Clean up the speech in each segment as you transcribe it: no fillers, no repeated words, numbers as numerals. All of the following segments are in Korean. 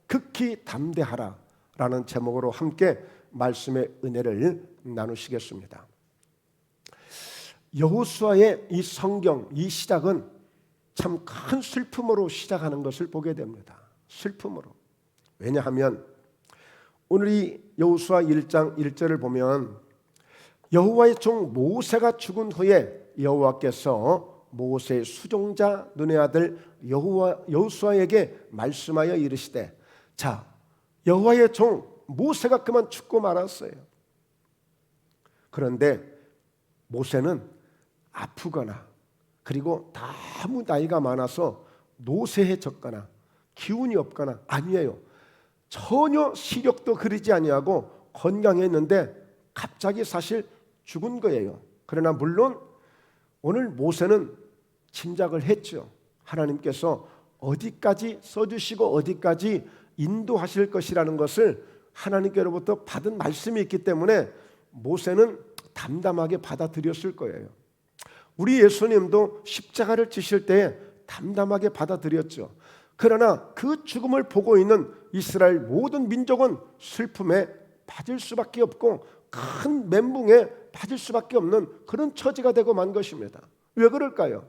극히 담대하라 라는 제목으로 함께 말씀의 은혜를 나누시겠습니다. 여호수아의 이 성경, 이 시작은 참 큰 슬픔으로 시작하는 것을 보게 됩니다. 슬픔으로. 왜냐하면 오늘 이 여호수아 1장 1절을 보면 여호와의 종 모세가 죽은 후에 여호와께서 모세의 수종자 눈의 아들 여호수아에게 말씀하여 이르시되, 자, 여호와의 종 모세가 그만 죽고 말았어요. 그런데 모세는 아프거나 그리고 너무 나이가 많아서 노쇠해졌거나 기운이 없거나 아니에요. 전혀 시력도 그리지 아니하고 건강했는데 갑자기 사실 죽은 거예요. 그러나 물론 오늘 모세는 짐작을 했죠. 하나님께서 어디까지 써주시고 어디까지 인도하실 것이라는 것을 하나님께로부터 받은 말씀이 있기 때문에 모세는 담담하게 받아들였을 거예요. 우리 예수님도 십자가를 지실 때에 담담하게 받아들였죠. 그러나 그 죽음을 보고 있는 이스라엘 모든 민족은 슬픔에 빠질 수밖에 없고 큰 멘붕에 빠질 수밖에 없는 그런 처지가 되고 만 것입니다. 왜 그럴까요?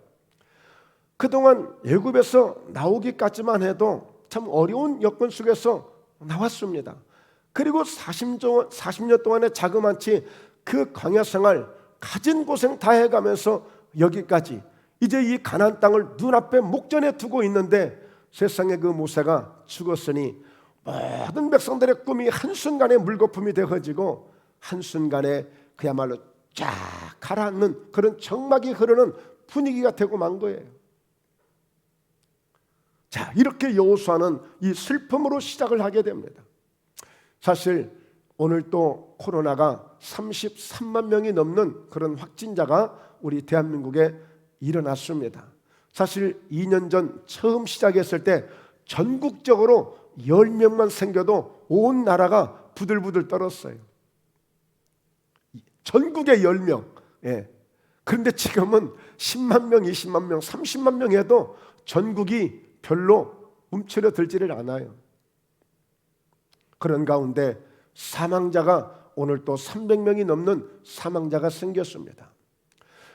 그동안 애굽에서 나오기까지만 해도 참 어려운 여건 속에서 나왔습니다. 그리고 40년 동안의 자그마치 그 광야 생활 가진 고생 다 해가면서 여기까지 이제 이 가나안 땅을 눈앞에 목전에 두고 있는데 세상에 그 모세가 죽었으니 모든 백성들의 꿈이 한순간에 물거품이 되어지고 한순간에 그야말로 쫙 가라앉는 그런 정막이 흐르는 분위기가 되고 만 거예요. 자, 이렇게 여호수아는 이 슬픔으로 시작을 하게 됩니다. 사실 오늘 또 코로나가 33만 명이 넘는 그런 확진자가 우리 대한민국에 일어났습니다. 사실 2년 전 처음 시작했을 때 전국적으로 10명만 생겨도 온 나라가 부들부들 떨었어요. 전국에 10명. 예. 그런데 지금은 10만 명, 20만 명, 30만 명 해도 전국이 별로 움츠러들지를 않아요. 그런 가운데 사망자가 오늘 또 300명이 넘는 사망자가 생겼습니다.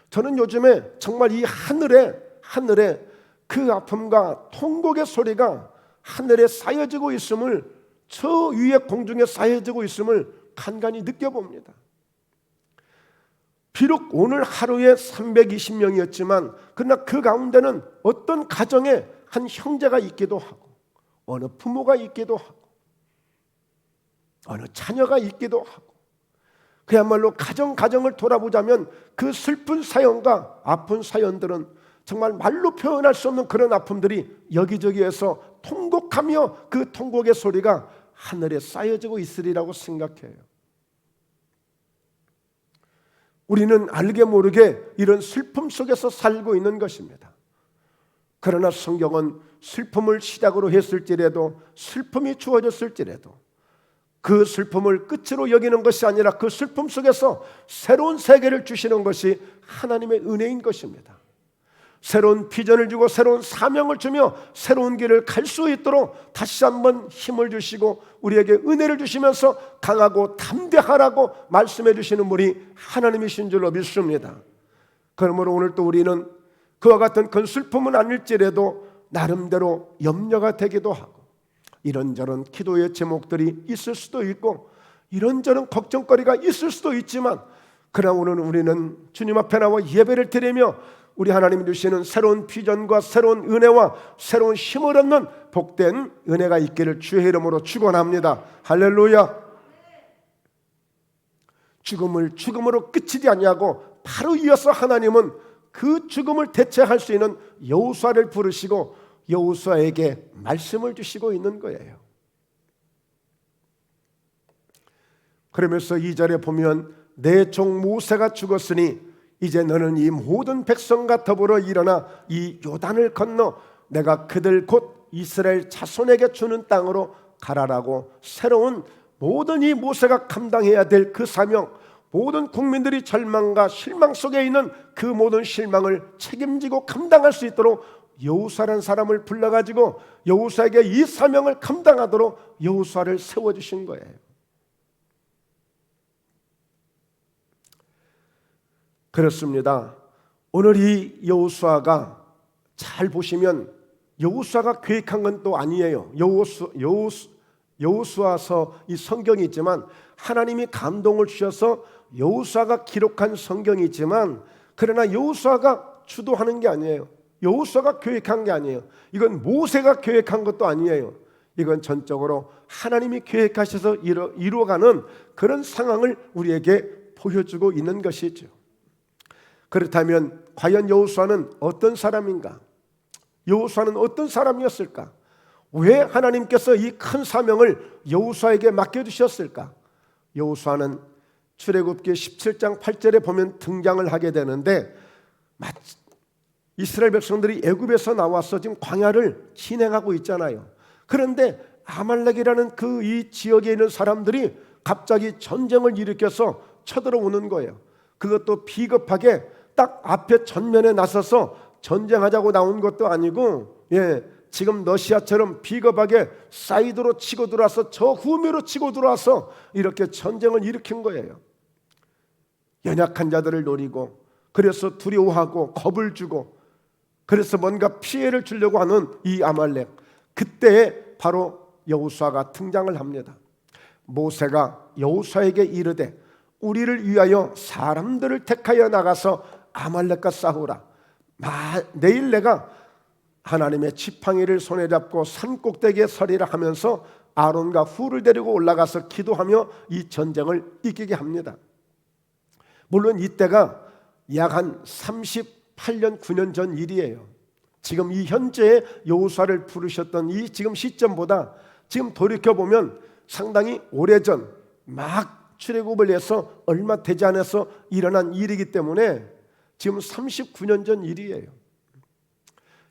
저는 요즘에 정말 이 하늘에 그 아픔과 통곡의 소리가 하늘에 쌓여지고 있음을, 저 위에 공중에 쌓여지고 있음을 간간히 느껴봅니다. 비록 오늘 하루에 320명이었지만 그러나 그 가운데는 어떤 가정에 한 형제가 있기도 하고 어느 부모가 있기도 하고 어느 자녀가 있기도 하고, 그야말로 가정을 돌아보자면 그 슬픈 사연과 아픈 사연들은 정말 말로 표현할 수 없는 그런 아픔들이 여기저기에서 통곡하며 그 통곡의 소리가 하늘에 쌓여지고 있으리라고 생각해요. 우리는 알게 모르게 이런 슬픔 속에서 살고 있는 것입니다. 그러나 성경은 슬픔을 시작으로 했을지라도, 슬픔이 주어졌을지라도 그 슬픔을 끝으로 여기는 것이 아니라 그 슬픔 속에서 새로운 세계를 주시는 것이 하나님의 은혜인 것입니다. 새로운 비전을 주고 새로운 사명을 주며 새로운 길을 갈 수 있도록 다시 한번 힘을 주시고 우리에게 은혜를 주시면서 강하고 담대하라고 말씀해 주시는 분이 하나님이신 줄로 믿습니다. 그러므로 오늘 또 우리는 그와 같은 큰 슬픔은 아닐지라도 나름대로 염려가 되기도 하고 이런저런 기도의 제목들이 있을 수도 있고 이런저런 걱정거리가 있을 수도 있지만, 그러나 오늘 우리는 주님 앞에 나와 예배를 드리며 우리 하나님이 주시는 새로운 비전과 새로운 은혜와 새로운 힘을 얻는 복된 은혜가 있기를 주의 이름으로 축원합니다. 할렐루야. 죽음을 죽음으로 끝이지 아니하고 바로 이어서 하나님은 그 죽음을 대체할 수 있는 여호수아를 부르시고 여호수아에게 말씀을 주시고 있는 거예요. 그러면서 2절에 보면 내 종 모세가 죽었으니 이제 너는 이 모든 백성과 더불어 일어나 이 요단을 건너 내가 그들 곧 이스라엘 자손에게 주는 땅으로 가라라고 새로운 모든 이 모세가 감당해야 될 그 사명, 모든 국민들이 절망과 실망 속에 있는 그 모든 실망을 책임지고 감당할 수 있도록 여호수아라는 사람을 불러가지고 여호수아에게 이 사명을 감당하도록 여호수아를 세워주신 거예요. 그렇습니다. 오늘 이 여호수아가 잘 보시면 여호수아가 계획한 건 또 아니에요. 여호수아서 이 성경이 있지만 하나님이 감동을 주셔서 여호수아가 기록한 성경이 있지만 그러나 여호수아가 주도하는 게 아니에요. 여호수아가 계획한 게 아니에요. 이건 모세가 계획한 것도 아니에요. 이건 전적으로 하나님이 계획하셔서 이루어가는 그런 상황을 우리에게 보여주고 있는 것이죠. 그렇다면 과연 여호수아는 어떤 사람인가? 여호수아는 어떤 사람이었을까? 왜 하나님께서 이 큰 사명을 여호수아에게 맡겨주셨을까? 여호수아는 출애굽기 17장 8절에 보면 등장을 하게 되는데 이스라엘 백성들이 애굽에서 나와서 지금 광야를 진행하고 있잖아요. 그런데 아말렉이라는 그 이 지역에 있는 사람들이 갑자기 전쟁을 일으켜서 쳐들어오는 거예요. 그것도 비겁하게 딱 앞에 전면에 나서서 전쟁하자고 나온 것도 아니고, 지금 러시아처럼 비겁하게 사이드로 치고 들어와서 저 후미로 치고 들어와서 이렇게 전쟁을 일으킨 거예요. 연약한 자들을 노리고, 그래서 두려워하고 겁을 주고, 그래서 뭔가 피해를 주려고 하는 이 아말렉, 그때에 바로 여호수아가 등장을 합니다. 모세가 여호수아에게 이르되 우리를 위하여 사람들을 택하여 나가서 아말렉과 싸우라. 내일 내가 하나님의 지팡이를 손에 잡고 산 꼭대기에 서리라 하면서 아론과 훌을 데리고 올라가서 기도하며 이 전쟁을 이기게 합니다. 물론 이때가 약 한 38년 9년 전 일이에요. 지금 이 현재의 여호수아를 부르셨던 이 지금 시점보다 지금 돌이켜보면 상당히 오래전 막 출애굽을 해서 얼마 되지 않아서 일어난 일이기 때문에 지금 39년 전 일이에요.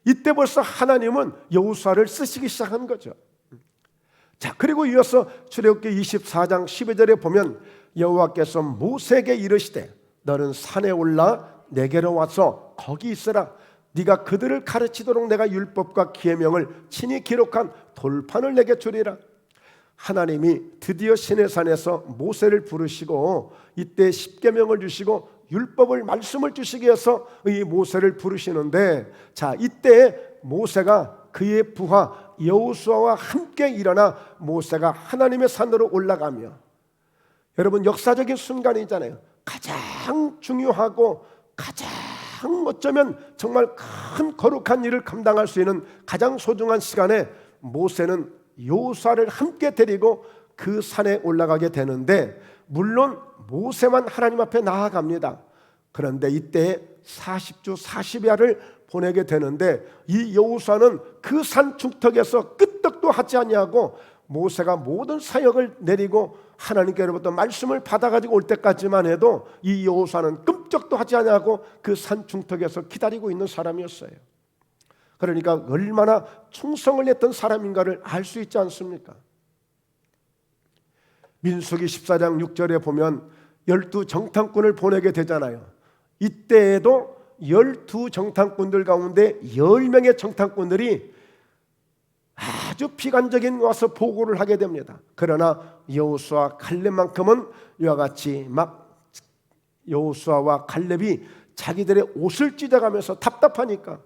이때 벌써 하나님은 여호수아를 쓰시기 시작한 거죠. 자, 그리고 이어서 출애굽기 24장 12절에 보면 여호와께서 모세에게 이르시되 너는 산에 올라 내게로 와서 거기 있으라. 네가 그들을 가르치도록 내가 율법과 계명을 친히 기록한 돌판을 내게 주리라. 하나님이 드디어 시내산에서 모세를 부르시고 이때 십계명을 주시고 율법을 말씀을 주시기 위해서 이 모세를 부르시는데, 자, 이때 모세가 그의 부하 여호수아와 함께 일어나 모세가 하나님의 산으로 올라가며, 여러분 역사적인 순간이잖아요. 가장 중요하고 가장 어쩌면 정말 큰 거룩한 일을 감당할 수 있는 가장 소중한 시간에 모세는 여호수아를 함께 데리고 그 산에 올라가게 되는데, 물론 모세만 하나님 앞에 나아갑니다. 그런데 이때 40주 40야를 보내게 되는데 이 여호수아는 그 산 중턱에서 끄떡도 하지 아니하고 모세가 모든 사역을 내리고 하나님께로부터 말씀을 받아가지고 올 때까지만 해도 이 여호수아는 끔찍도 하지 아니하고 그 산 중턱에서 기다리고 있는 사람이었어요. 그러니까 얼마나 충성을 했던 사람인가를 알 수 있지 않습니까? 민수기 14장 6절에 보면 12 정탐꾼을 보내게 되잖아요. 이때에도 12 정탐꾼들 가운데 10명의 정탐꾼들이 아주 비관적인 와서 보고를 하게 됩니다. 그러나 여호수아 갈렙만큼은 이와 같이 막 여호수아와 갈렙이 자기들의 옷을 찢어가면서 답답하니까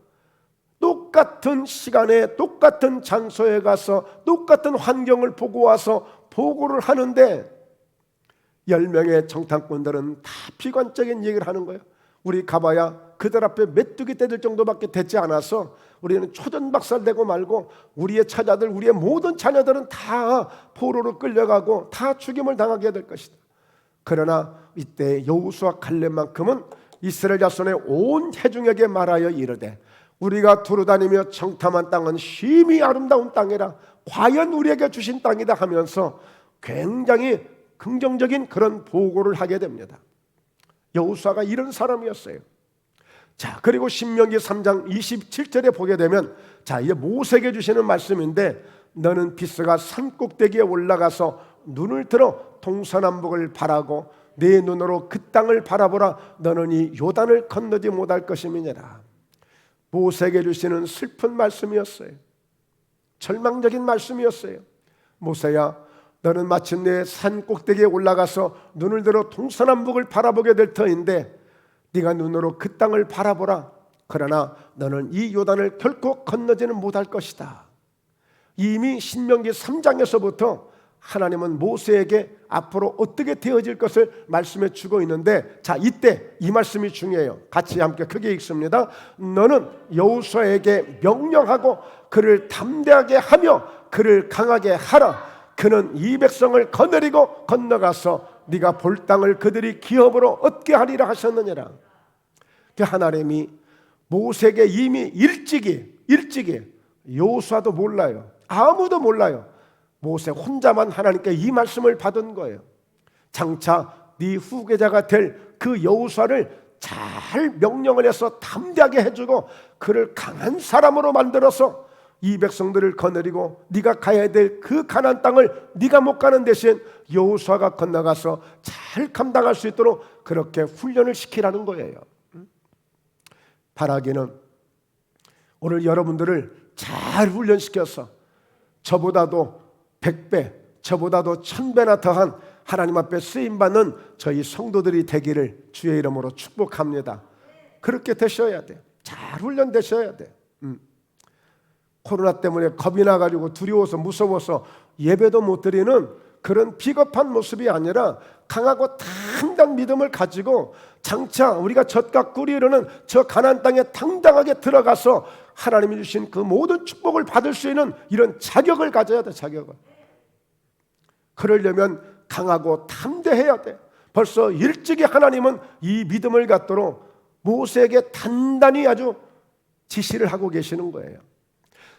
똑같은 시간에 똑같은 장소에 가서 똑같은 환경을 보고 와서 보고를 하는데 10명의 정탐꾼들은 다 비관적인 얘기를 하는 거예요. 우리 가봐야 그들 앞에 메뚜기 떼들 정도밖에 되지 않아서 우리는 초전박살되고 말고 우리의 처자들, 우리의 모든 자녀들은 다 포로로 끌려가고 다 죽임을 당하게 될 것이다. 그러나 이때 여호수아 갈렙만큼은 이스라엘 자손의 온 회중에게 말하여 이르되 우리가 두루다니며 정탐한 땅은 심히 아름다운 땅이라 과연 우리에게 주신 땅이다 하면서 굉장히 긍정적인 그런 보고를 하게 됩니다. 여호수아가 이런 사람이었어요. 자, 그리고 신명기 3장 27절에 보게 되면, 자, 이제 모세에게 주시는 말씀인데 너는 비스가 산 꼭대기에 올라가서 눈을 들어 동서남북을 바라고 네 눈으로 그 땅을 바라보라. 너는 이 요단을 건너지 못할 것임이니라. 모세에게 주시는 슬픈 말씀이었어요. 절망적인 말씀이었어요. 모세야, 너는 마침내 산 꼭대기에 올라가서 눈을 들어 동서남북을 바라보게 될 터인데 네가 눈으로 그 땅을 바라보라. 그러나 너는 이 요단을 결코 건너지는 못할 것이다. 이미 신명기 3장에서부터 하나님은 모세에게 앞으로 어떻게 되어질 것을 말씀해 주고 있는데, 자, 이때 이 말씀이 중요해요. 같이 함께 크게 읽습니다. 너는 여호수아에게 명령하고 그를 담대하게 하며 그를 강하게 하라. 그는 이 백성을 거느리고 건너가서 네가 볼 땅을 그들이 기업으로 얻게 하리라 하셨느니라. 하나님이 모세에게 이미 일찍이 여호수아도 몰라요. 아무도 몰라요. 모세 혼자만 하나님께 이 말씀을 받은 거예요. 장차 네 후계자가 될 그 여호수아를 잘 명령을 해서 담대하게 해주고 그를 강한 사람으로 만들어서 이 백성들을 거느리고 네가 가야 될 그 가나안 땅을 네가 못 가는 대신 여호수아가 건너가서 잘 감당할 수 있도록 그렇게 훈련을 시키라는 거예요. 바라기는 오늘 여러분들을 잘 훈련시켜서 저보다도 100배, 저보다도 1000배나 더한 하나님 앞에 쓰임받는 저희 성도들이 되기를 주의 이름으로 축복합니다. 그렇게 되셔야 돼요. 잘 훈련되셔야 돼요. 코로나 때문에 겁이 나가지고 두려워서 무서워서 예배도 못 드리는 그런 비겁한 모습이 아니라 강하고 담대한 믿음을 가지고 장차 우리가 젖과 꿀이 흐르는 저 가나안 땅에 당당하게 들어가서 하나님이 주신 그 모든 축복을 받을 수 있는 이런 자격을 가져야 돼. 자격을. 그러려면 강하고 담대해야 돼. 벌써 일찍이 하나님은 이 믿음을 갖도록 모세에게 단단히 아주 지시를 하고 계시는 거예요.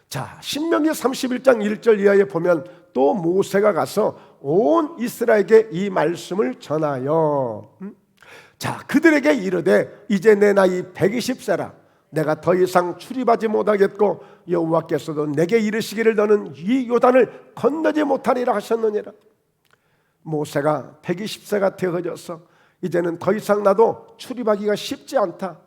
자, 신명기 31장 1절 이하에 보면 또 모세가 가서 온 이스라엘에게 이 말씀을 전하여 자, 그들에게 이르되 이제 내 나이 120세라 내가 더 이상 출입하지 못하겠고 여호와께서도 내게 이르시기를 너는 이 요단을 건너지 못하리라 하셨느니라. 모세가 120세가 되어져서 이제는 더 이상 나도 출입하기가 쉽지 않다.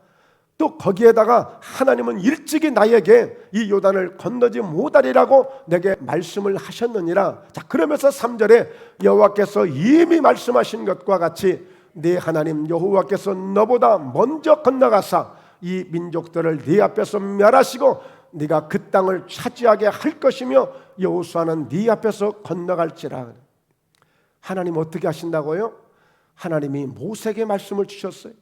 또 거기에다가 하나님은 일찍이 나에게 이 요단을 건너지 못하리라고 내게 말씀을 하셨느니라. 자, 그러면서 3절에 여호와께서 이미 말씀하신 것과 같이 네 하나님 여호와께서 너보다 먼저 건너가사 이 민족들을 네 앞에서 멸하시고 네가 그 땅을 차지하게 할 것이며 여호수아는 네 앞에서 건너갈지라. 하나님 어떻게 하신다고요? 하나님이 모세에게 말씀을 주셨어요.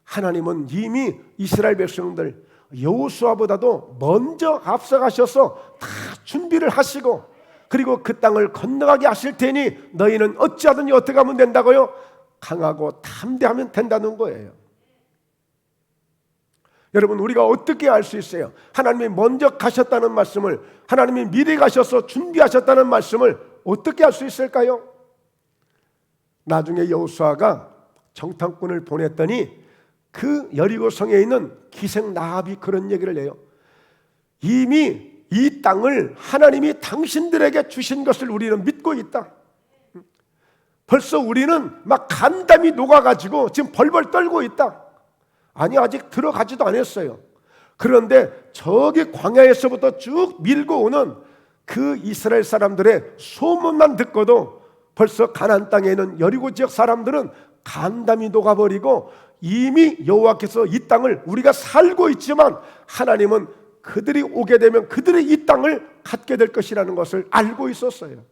하나님은 이미 이스라엘 백성들 여호수아보다도 먼저 앞서가셔서 다 준비를 하시고 그리고 그 땅을 건너가게 하실 테니 너희는 어찌하든지 어떻게 하면 된다고요? 강하고 담대하면 된다는 거예요. 여러분, 우리가 어떻게 알 수 있어요? 하나님이 먼저 가셨다는 말씀을, 하나님이 미리 가셔서 준비하셨다는 말씀을 어떻게 알 수 있을까요? 나중에 여호수아가 정탐꾼을 보냈더니 그 여리고 성에 있는 기생 라합이 그런 얘기를 해요. 이미 이 땅을 하나님이 당신들에게 주신 것을 우리는 믿고 있다. 벌써 우리는 막 간담이 녹아가지고 지금 벌벌 떨고 있다. 아니, 아직 들어가지도 않았어요. 그런데 저기 광야에서부터 쭉 밀고 오는 그 이스라엘 사람들의 소문만 듣고도 벌써 가나안 땅에 있는 여리고 지역 사람들은 간담이 녹아버리고 이미 여호와께서 이 땅을 우리가 살고 있지만 하나님은 그들이 오게 되면 그들이 이 땅을 갖게 될 것이라는 것을 알고 있었어요.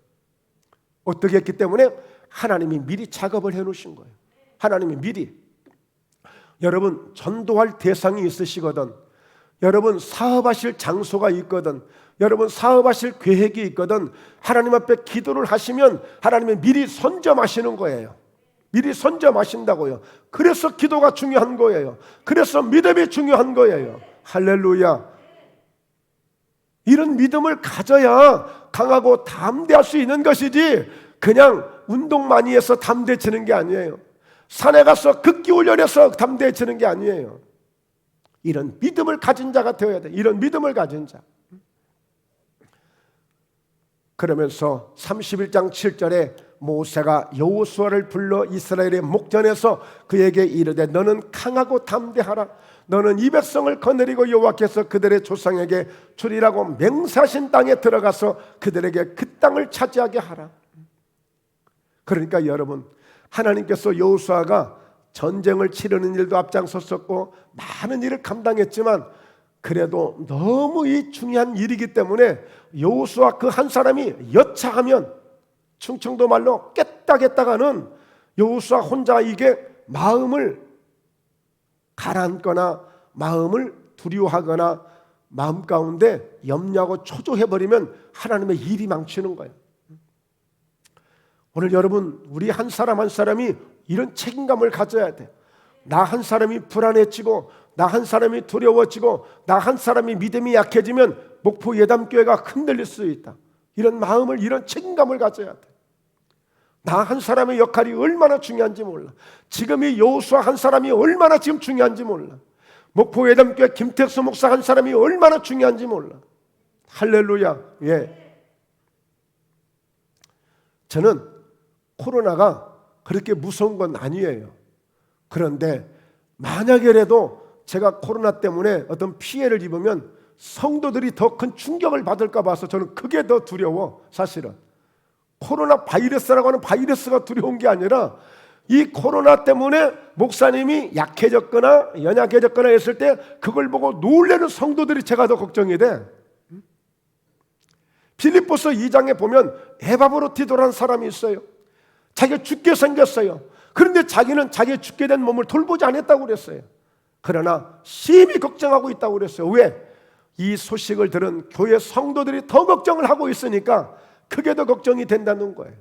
어떻게 했기 때문에 하나님이 미리 작업을 해놓으신 거예요. 하나님이 미리. 여러분, 전도할 대상이 있으시거든, 여러분 사업하실 장소가 있거든, 여러분 사업하실 계획이 있거든, 하나님 앞에 기도를 하시면 하나님이 미리 선점하시는 거예요. 미리 선점하신다고요. 그래서 기도가 중요한 거예요. 그래서 믿음이 중요한 거예요. 할렐루야. 이런 믿음을 가져야 강하고 담대할 수 있는 것이지 그냥 운동 많이 해서 담대해지는 게 아니에요. 산에 가서 극기 훈련해서 담대해지는 게 아니에요. 이런 믿음을 가진 자가 되어야 돼. 이런 믿음을 가진 자. 그러면서 31장 7절에 모세가 여호수아를 불러 이스라엘의 목전에서 그에게 이르되 너는 강하고 담대하라. 너는 이 백성을 거느리고 여호와께서 그들의 조상에게 주리라고 맹세하신 땅에 들어가서 그들에게 그 땅을 차지하게 하라. 그러니까 여러분, 하나님께서 여호수아가 전쟁을 치르는 일도 앞장섰었고 많은 일을 감당했지만 그래도 너무 이 중요한 일이기 때문에 여호수아 그 한 사람이 여차하면 충청도 말로 깼다겠다가는 여호수아 혼자 이게 마음을 가라앉거나 마음을 두려워하거나 마음 가운데 염려하고 초조해버리면 하나님의 일이 망치는 거예요. 오늘 여러분, 우리 한 사람 한 사람이 이런 책임감을 가져야 돼. 나 한 사람이 불안해지고 나 한 사람이 두려워지고 나 한 사람이 믿음이 약해지면 목포 예담교회가 흔들릴 수 있다. 이런 마음을, 이런 책임감을 가져야 돼. 나 한 사람의 역할이 얼마나 중요한지 몰라. 지금 이 여호수아 한 사람이 얼마나 지금 중요한지 몰라. 목포 예담교회 김택수 목사 한 사람이 얼마나 중요한지 몰라. 할렐루야. 예. 저는 코로나가 그렇게 무서운 건 아니에요. 그런데 만약에라도 제가 코로나 때문에 어떤 피해를 입으면 성도들이 더 큰 충격을 받을까 봐서 저는 그게 더 두려워. 사실은 코로나 바이러스라고 하는 바이러스가 두려운 게 아니라 이 코로나 때문에 목사님이 약해졌거나 연약해졌거나 했을 때 그걸 보고 놀라는 성도들이 제가 더 걱정이 돼. 빌립보서 2장에 보면 에바브로티도라는 사람이 있어요. 자기가 죽게 생겼어요. 그런데 자기는 자기 죽게 된 몸을 돌보지 않았다고 그랬어요. 그러나 심히 걱정하고 있다고 그랬어요. 왜? 이 소식을 들은 교회 성도들이 더 걱정을 하고 있으니까 그게 더 걱정이 된다는 거예요.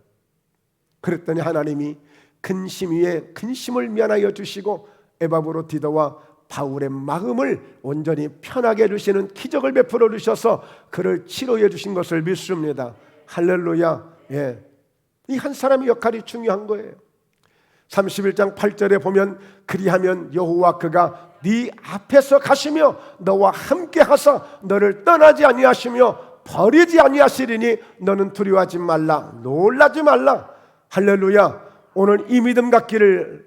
그랬더니 하나님이 근심 위에 근심을 면하여 주시고 에바브로티도와 바울의 마음을 온전히 편하게 해주시는 기적을 베풀어 주셔서 그를 치료해 주신 것을 믿습니다. 할렐루야. 예. 이 한 사람의 역할이 중요한 거예요. 31장 8절에 보면 그리하면 여호와 그가 네 앞에서 가시며 너와 함께 하사 너를 떠나지 아니하시며 버리지 아니하시리니 너는 두려워하지 말라, 놀라지 말라. 할렐루야. 오늘 이 믿음 갖기를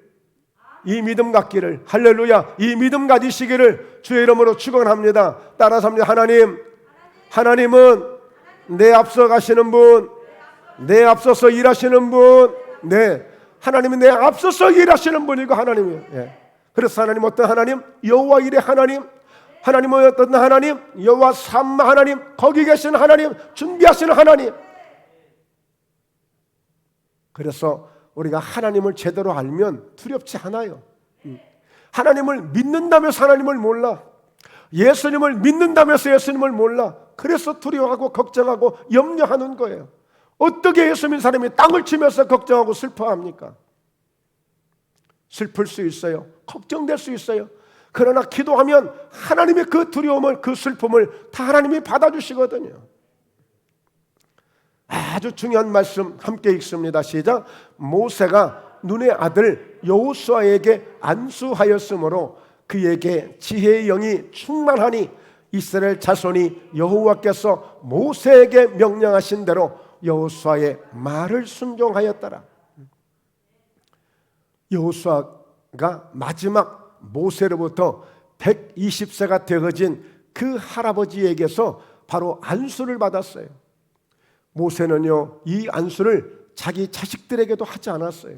할렐루야, 이 믿음 가지시기를 주의 이름으로 축원합니다. 따라서 합니다. 하나님은 내 앞서 가시는 분, 내 앞서서 일하시는 분. 네, 하나님은 내 앞서서 일하시는 분이고 하나님이에요. 예. 그래서 하나님 어떤 하나님? 여호와 일의 하나님. 하나님은 어떤 하나님? 여호와 삼마 하나님. 거기 계신 하나님, 준비하시는 하나님. 그래서 우리가 하나님을 제대로 알면 두렵지 않아요. 하나님을 믿는다면서 하나님을 몰라. 예수님을 믿는다면서 예수님을 몰라. 그래서 두려워하고 걱정하고 염려하는 거예요. 어떻게 예수 믿는 사람이 땅을 치면서 걱정하고 슬퍼합니까? 슬플 수 있어요. 걱정될 수 있어요. 그러나 기도하면 하나님의 그 두려움을, 그 슬픔을 다 하나님이 받아주시거든요. 아주 중요한 말씀 함께 읽습니다. 시작. 모세가 눈의 아들 여호수아에게 안수하였으므로 그에게 지혜의 영이 충만하니 이스라엘 자손이 여호와께서 모세에게 명령하신 대로 여호수아의 말을 순종하였더라. 여호수아가 마지막 모세로부터 120세가 되어진 그 할아버지에게서 바로 안수를 받았어요. 모세는요, 이 안수를 자기 자식들에게도 하지 않았어요.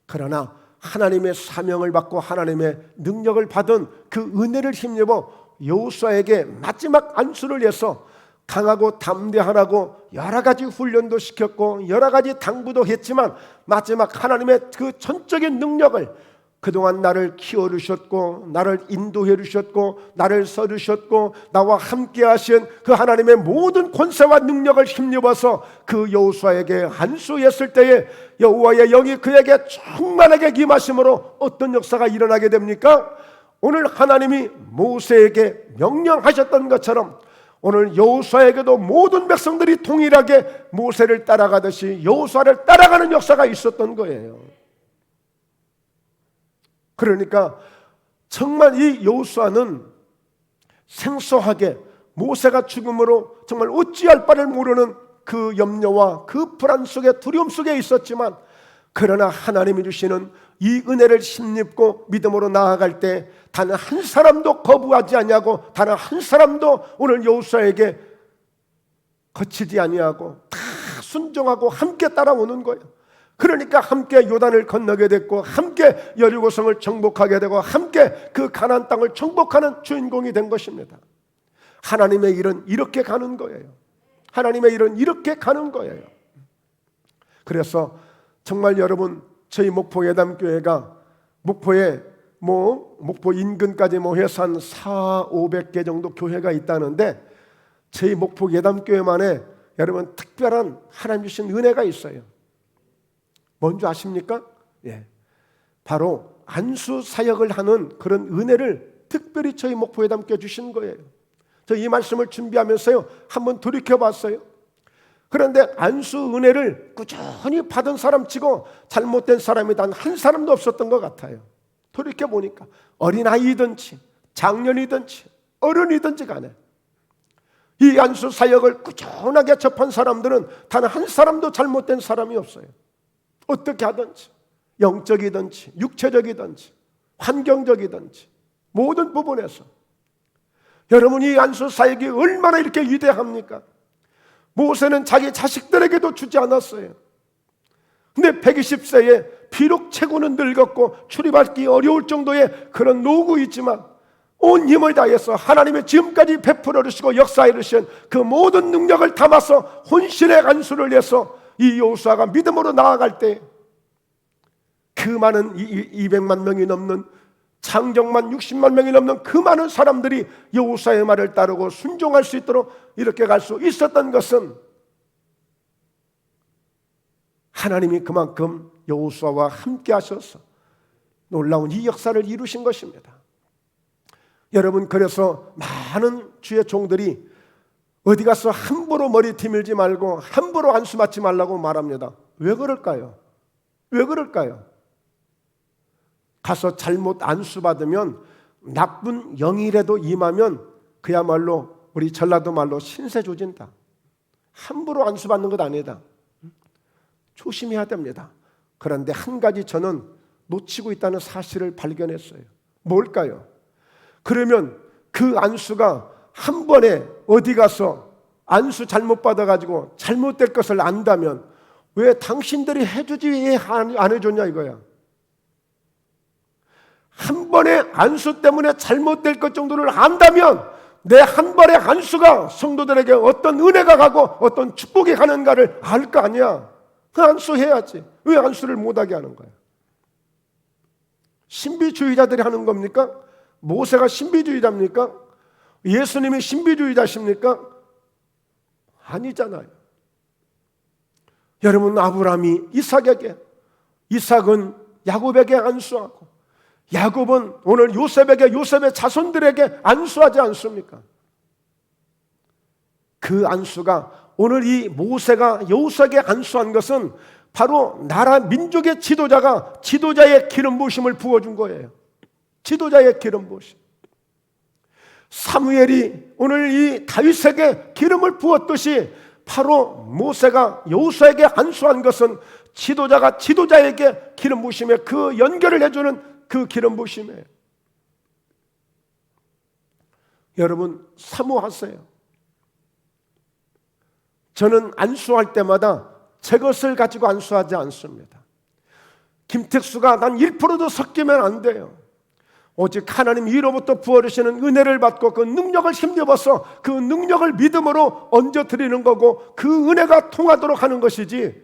그러나 하나님의 사명을 받고 하나님의 능력을 받은 그 은혜를 힘입어 여호수아에게 마지막 안수를 해서 강하고 담대하라고 여러 가지 훈련도 시켰고 여러 가지 당부도 했지만 마지막 하나님의 그 전적인 능력을, 그동안 나를 키워주셨고 나를 인도해 주셨고 나를 써주셨고 나와 함께 하신 그 하나님의 모든 권세와 능력을 힘입어서 그 여호수아에게 안수했을 때에 여호와의 영이 그에게 충만하게 임하심으로 어떤 역사가 일어나게 됩니까? 오늘 하나님이 모세에게 명령하셨던 것처럼 오늘 여호수아에게도 모든 백성들이 동일하게 모세를 따라가듯이 여호수아를 따라가는 역사가 있었던 거예요. 그러니까 정말 이 여호수아는 생소하게 모세가 죽음으로 정말 어찌할 바를 모르는 그 염려와 그 불안 속에 두려움 속에 있었지만, 그러나 하나님이 주시는 이 은혜를 힘입고 믿음으로 나아갈 때 단 한 사람도 거부하지 아니하고 단 한 사람도 오늘 여호수아에게 거치지 아니하고 다 순종하고 함께 따라오는 거예요. 그러니까 함께 요단을 건너게 됐고, 함께 여리고성을 정복하게 되고, 함께 그 가나안 땅을 정복하는 주인공이 된 것입니다. 하나님의 일은 이렇게 가는 거예요. 하나님의 일은 이렇게 가는 거예요. 그래서 정말 여러분, 저희 목포 예담교회가 목포에 목포 인근까지 해서 한 400-500개 정도 교회가 있다는데, 저희 목포 예담교회만에 여러분 특별한 하나님 주신 은혜가 있어요. 뭔지 아십니까? 예, 바로 안수 사역을 하는 그런 은혜를 특별히 저희 목포 예담교회 주신 거예요. 저 이 말씀을 준비하면서요, 한번 돌이켜봤어요. 그런데 안수 은혜를 꾸준히 받은 사람치고 잘못된 사람이 단 한 사람도 없었던 것 같아요. 돌이켜보니까 어린아이든지 장년이든지 어른이든지 간에 이 안수 사역을 꾸준하게 접한 사람들은 단 한 사람도 잘못된 사람이 없어요. 어떻게 하든지, 영적이든지 육체적이든지 환경적이든지 모든 부분에서. 여러분, 이 안수 사역이 얼마나 이렇게 위대합니까? 모세는 자기 자식들에게도 주지 않았어요. 근데 120세에 비록 체구는 늙었고 출입하기 어려울 정도의 그런 노구이지만 온 힘을 다해서 하나님의 지금까지 베풀어 주시고 역사해 주신 그 모든 능력을 담아서 혼신의 안수를 해서 이 여호수아가 믿음으로 나아갈 때 그 많은 200만 명이 넘는, 장정만 60만 명이 넘는 그 많은 사람들이 여호수아의 말을 따르고 순종할 수 있도록 이렇게 갈 수 있었던 것은 하나님이 그만큼 여호수아와 함께 하셔서 놀라운 이 역사를 이루신 것입니다. 여러분, 그래서 많은 주의 종들이 어디 가서 함부로 머리 디밀지 말고 함부로 안수 맞지 말라고 말합니다. 왜 그럴까요? 왜 그럴까요? 가서 잘못 안수 받으면 나쁜 영이라도 임하면 그야말로 우리 전라도 말로 신세 조진다. 함부로 안수 받는 것 아니다. 조심해야 됩니다. 그런데 한 가지 저는 놓치고 있다는 사실을 발견했어요. 뭘까요? 그러면 그 안수가 한 번에 어디 가서 안수 잘못 받아가지고 잘못될 것을 안다면 왜 당신들이 해주지 왜 안 해줬냐 이거야. 한 번에 안수 때문에 잘못될 것 정도를 안다면 내 한 번의 안수가 성도들에게 어떤 은혜가 가고 어떤 축복이 가는가를 알 거 아니야. 그 안수해야지. 왜 안수를 못하게 하는 거야? 신비주의자들이 하는 겁니까? 모세가 신비주의자입니까? 예수님이 신비주의자십니까? 아니잖아요. 여러분, 아브라함이 이삭에게, 이삭은 야곱에게 안수하고 야곱은 오늘 요셉에게, 요셉의 자손들에게 안수하지 않습니까? 그 안수가 오늘 이 모세가 여호수아에게 안수한 것은 바로 나라 민족의 지도자가 지도자의 기름 부으심을 부어준 거예요. 지도자의 기름 부으심. 사무엘이 오늘 이 다윗에게 기름을 부었듯이 바로 모세가 여호수아에게 안수한 것은 지도자가 지도자에게 기름 부으심에 그 연결을 해주는 그 기름 부으심이에요. 여러분, 사모하세요. 저는 안수할 때마다 제 것을 가지고 안수하지 않습니다. 김택수가 난 1%도 섞이면 안 돼요. 오직 하나님 위로부터 부어주시는 은혜를 받고 그 능력을 힘입어서 그 능력을 믿음으로 얹어드리는 거고 그 은혜가 통하도록 하는 것이지,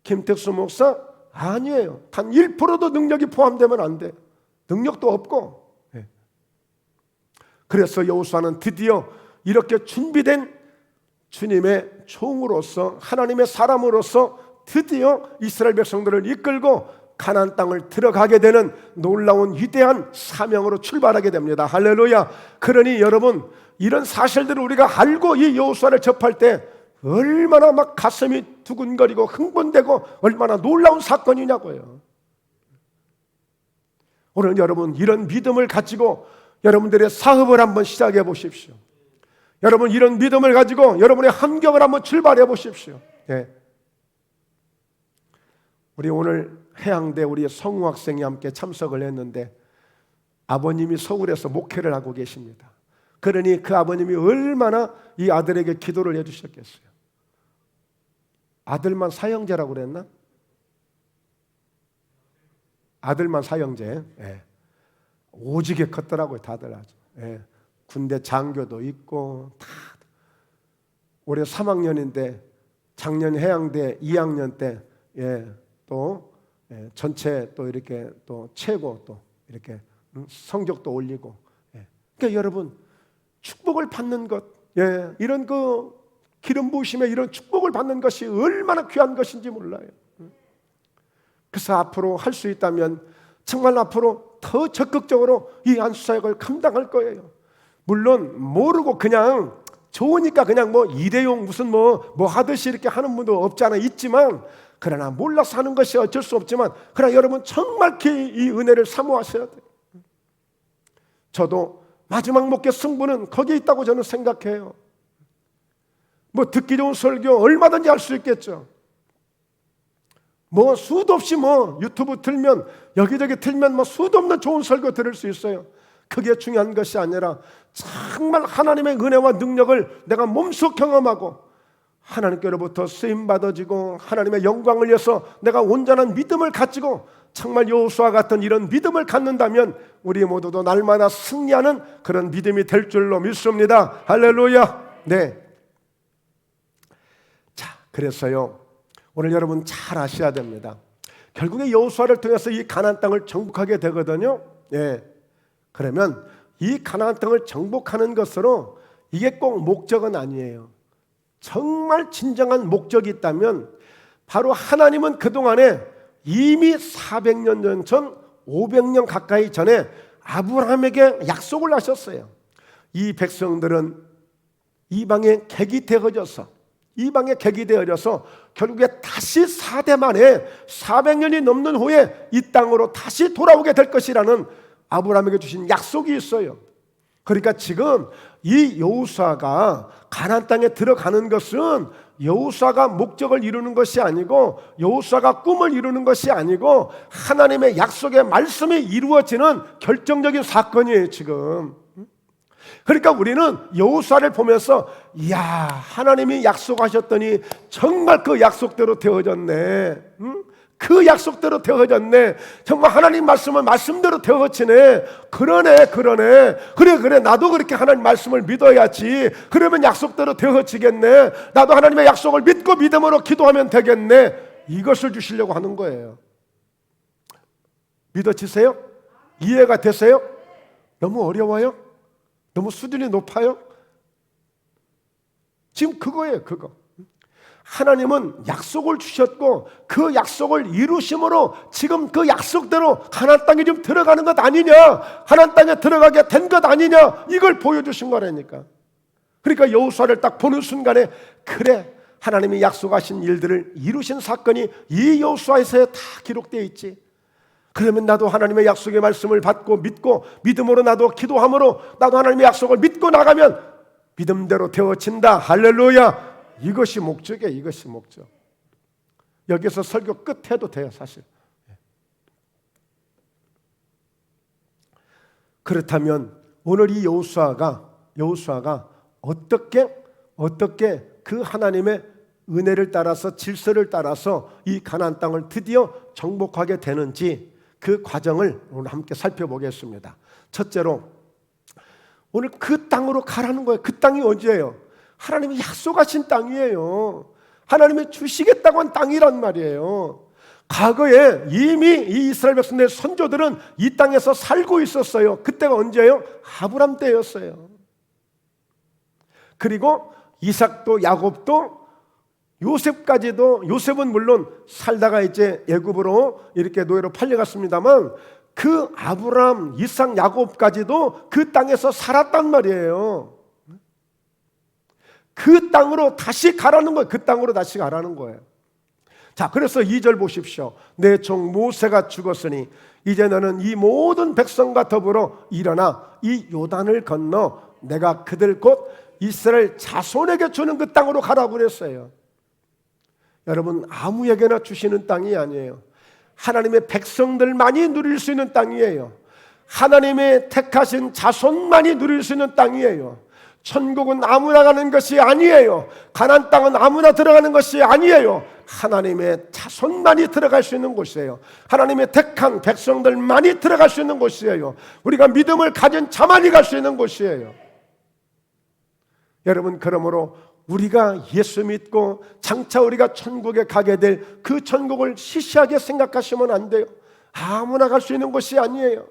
김택수 목사 아니에요. 단 1%도 능력이 포함되면 안 돼. 능력도 없고. 그래서 여호수아는 드디어 이렇게 준비된 주님의 종으로서, 하나님의 사람으로서 드디어 이스라엘 백성들을 이끌고 가나안 땅을 들어가게 되는 놀라운 위대한 사명으로 출발하게 됩니다. 할렐루야. 그러니 여러분, 이런 사실들을 우리가 알고 이 여호수아를 접할 때 얼마나 막 가슴이 두근거리고 흥분되고 얼마나 놀라운 사건이냐고요. 오늘 여러분, 이런 믿음을 가지고 여러분들의 사업을 한번 시작해 보십시오. 여러분 이런 믿음을 가지고 여러분의 함경을 한번 출발해 보십시오. 예. 우리 오늘 해양대 우리 성우 학생이 함께 참석을 했는데 아버님이 서울에서 목회를 하고 계십니다. 그러니 그 아버님이 얼마나 이 아들에게 기도를 해주셨겠어요. 아들만 사형제라고 그랬나? 아들만 사형제. 예. 오지게 컸더라고요. 다들 아주. 예. 군대 장교도 있고 다. 올해 3학년인데 작년 해양대 2학년 때 또 전체 또 이렇게 또 최고 또 이렇게 성적도 올리고. 그러니까 여러분 축복을 받는 것, 이런 그 기름 부으심에 이런 축복을 받는 것이 얼마나 귀한 것인지 몰라요. 그래서 앞으로 할 수 있다면 정말 앞으로 더 적극적으로 이 안수사역을 감당할 거예요. 물론 모르고 그냥 좋으니까 그냥 뭐 일회용 무슨 뭐 하듯이 이렇게 하는 분도 없지 않아 있지만, 그러나 몰라서 하는 것이 어쩔 수 없지만, 그러나 여러분 정말 이 은혜를 사모하셔야 돼요. 저도 마지막 목회 승부는 거기에 있다고 저는 생각해요. 뭐 듣기 좋은 설교 얼마든지 할 수 있겠죠. 뭐 수도 없이 뭐 유튜브 틀면 여기저기 틀면 뭐 수도 없는 좋은 설교 들을 수 있어요. 그게 중요한 것이 아니라 정말 하나님의 은혜와 능력을 내가 몸소 경험하고 하나님께로부터 쓰임 받아지고 하나님의 영광을 위해서 내가 온전한 믿음을 가지고 정말 여호수아 같은 이런 믿음을 갖는다면 우리 모두도 날마다 승리하는 그런 믿음이 될 줄로 믿습니다. 할렐루야. 네. 자, 그래서요 오늘 여러분 잘 아셔야 됩니다. 결국에 여호수아를 통해서 이 가나안 땅을 정복하게 되거든요. 그러면 이 가나안 땅을 정복하는 것으로 이게 꼭 목적은 아니에요. 정말 진정한 목적이 있다면 바로 하나님은 그동안에 이미 400년 전 500년 가까이 전에 아브라함에게 약속을 하셨어요. 이 백성들은 이방에 객이 되어져서 결국에 다시 4대 만에 400년이 넘는 후에 이 땅으로 다시 돌아오게 될 것이라는 아브라함에게 주신 약속이 있어요. 그러니까 지금 이 여호수아가 가나안 땅에 들어가는 것은 여호수아가 목적을 이루는 것이 아니고 여호수아가 꿈을 이루는 것이 아니고 하나님의 약속의 말씀이 이루어지는 결정적인 사건이에요 지금. 그러니까 우리는 여호수아를 보면서 이야, 하나님이 약속하셨더니 정말 그 약속대로 되어졌네. 그 약속대로 되어졌네. 정말 하나님 말씀은 말씀대로 되어지네. 그러네. 그래 나도 그렇게 하나님 말씀을 믿어야지. 그러면 약속대로 되어지겠네. 나도 하나님의 약속을 믿고 믿음으로 기도하면 되겠네. 이것을 주시려고 하는 거예요. 믿어지세요? 이해가 되세요? 너무 어려워요? 너무 수준이 높아요? 지금 그거예요, 그거. 하나님은 약속을 주셨고 그 약속을 이루심으로 지금 그 약속대로 가나안 땅에 좀 들어가는 것 아니냐, 가나안 땅에 들어가게 된 것 아니냐, 이걸 보여주신 거라니까. 그러니까 여호수아를 딱 보는 순간에 그래, 하나님이 약속하신 일들을 이루신 사건이 이 여호수아에서 다 기록되어 있지. 그러면 나도 하나님의 약속의 말씀을 받고 믿고 믿음으로 나도 기도함으로 나도 하나님의 약속을 믿고 나가면 믿음대로 되어진다. 할렐루야. 이것이 목적이에요. 이것이 목적. 여기서 설교 끝해도 돼요 사실. 그렇다면 오늘 이 여호수아가 어떻게 그 하나님의 은혜를 따라서 질서를 따라서 이 가나안 땅을 드디어 정복하게 되는지 그 과정을 오늘 함께 살펴보겠습니다. 첫째로 오늘 그 땅으로 가라는 거예요. 그 땅이 언제예요? 하나님이 약속하신 땅이에요. 하나님이 주시겠다고 한 땅이란 말이에요. 과거에 이미 이 이스라엘 백성들의 선조들은 이 땅에서 살고 있었어요. 그때가 언제예요? 아브람 때였어요. 그리고 이삭도 야곱도 요셉까지도, 요셉은 물론 살다가 이제 애굽으로 이렇게 노예로 팔려갔습니다만 그 아브람, 이삭, 야곱까지도 그 땅에서 살았단 말이에요. 그 땅으로 다시 가라는 거예요. 그 땅으로 다시 가라는 거예요. 자, 그래서 2절 보십시오. 내 종 모세가 죽었으니 이제 너는 이 모든 백성과 더불어 일어나 이 요단을 건너 내가 그들 곧 이스라엘 자손에게 주는 그 땅으로 가라고 그랬어요. 여러분, 아무에게나 주시는 땅이 아니에요. 하나님의 백성들만이 누릴 수 있는 땅이에요. 하나님의 택하신 자손만이 누릴 수 있는 땅이에요. 천국은 아무나 가는 것이 아니에요. 가나안 땅은 아무나 들어가는 것이 아니에요. 하나님의 자손만이 들어갈 수 있는 곳이에요. 하나님의 택한 백성들만이 들어갈 수 있는 곳이에요. 우리가 믿음을 가진 자만이 갈 수 있는 곳이에요. 여러분, 그러므로 우리가 예수 믿고 장차 우리가 천국에 가게 될 그 천국을 시시하게 생각하시면 안 돼요. 아무나 갈 수 있는 곳이 아니에요.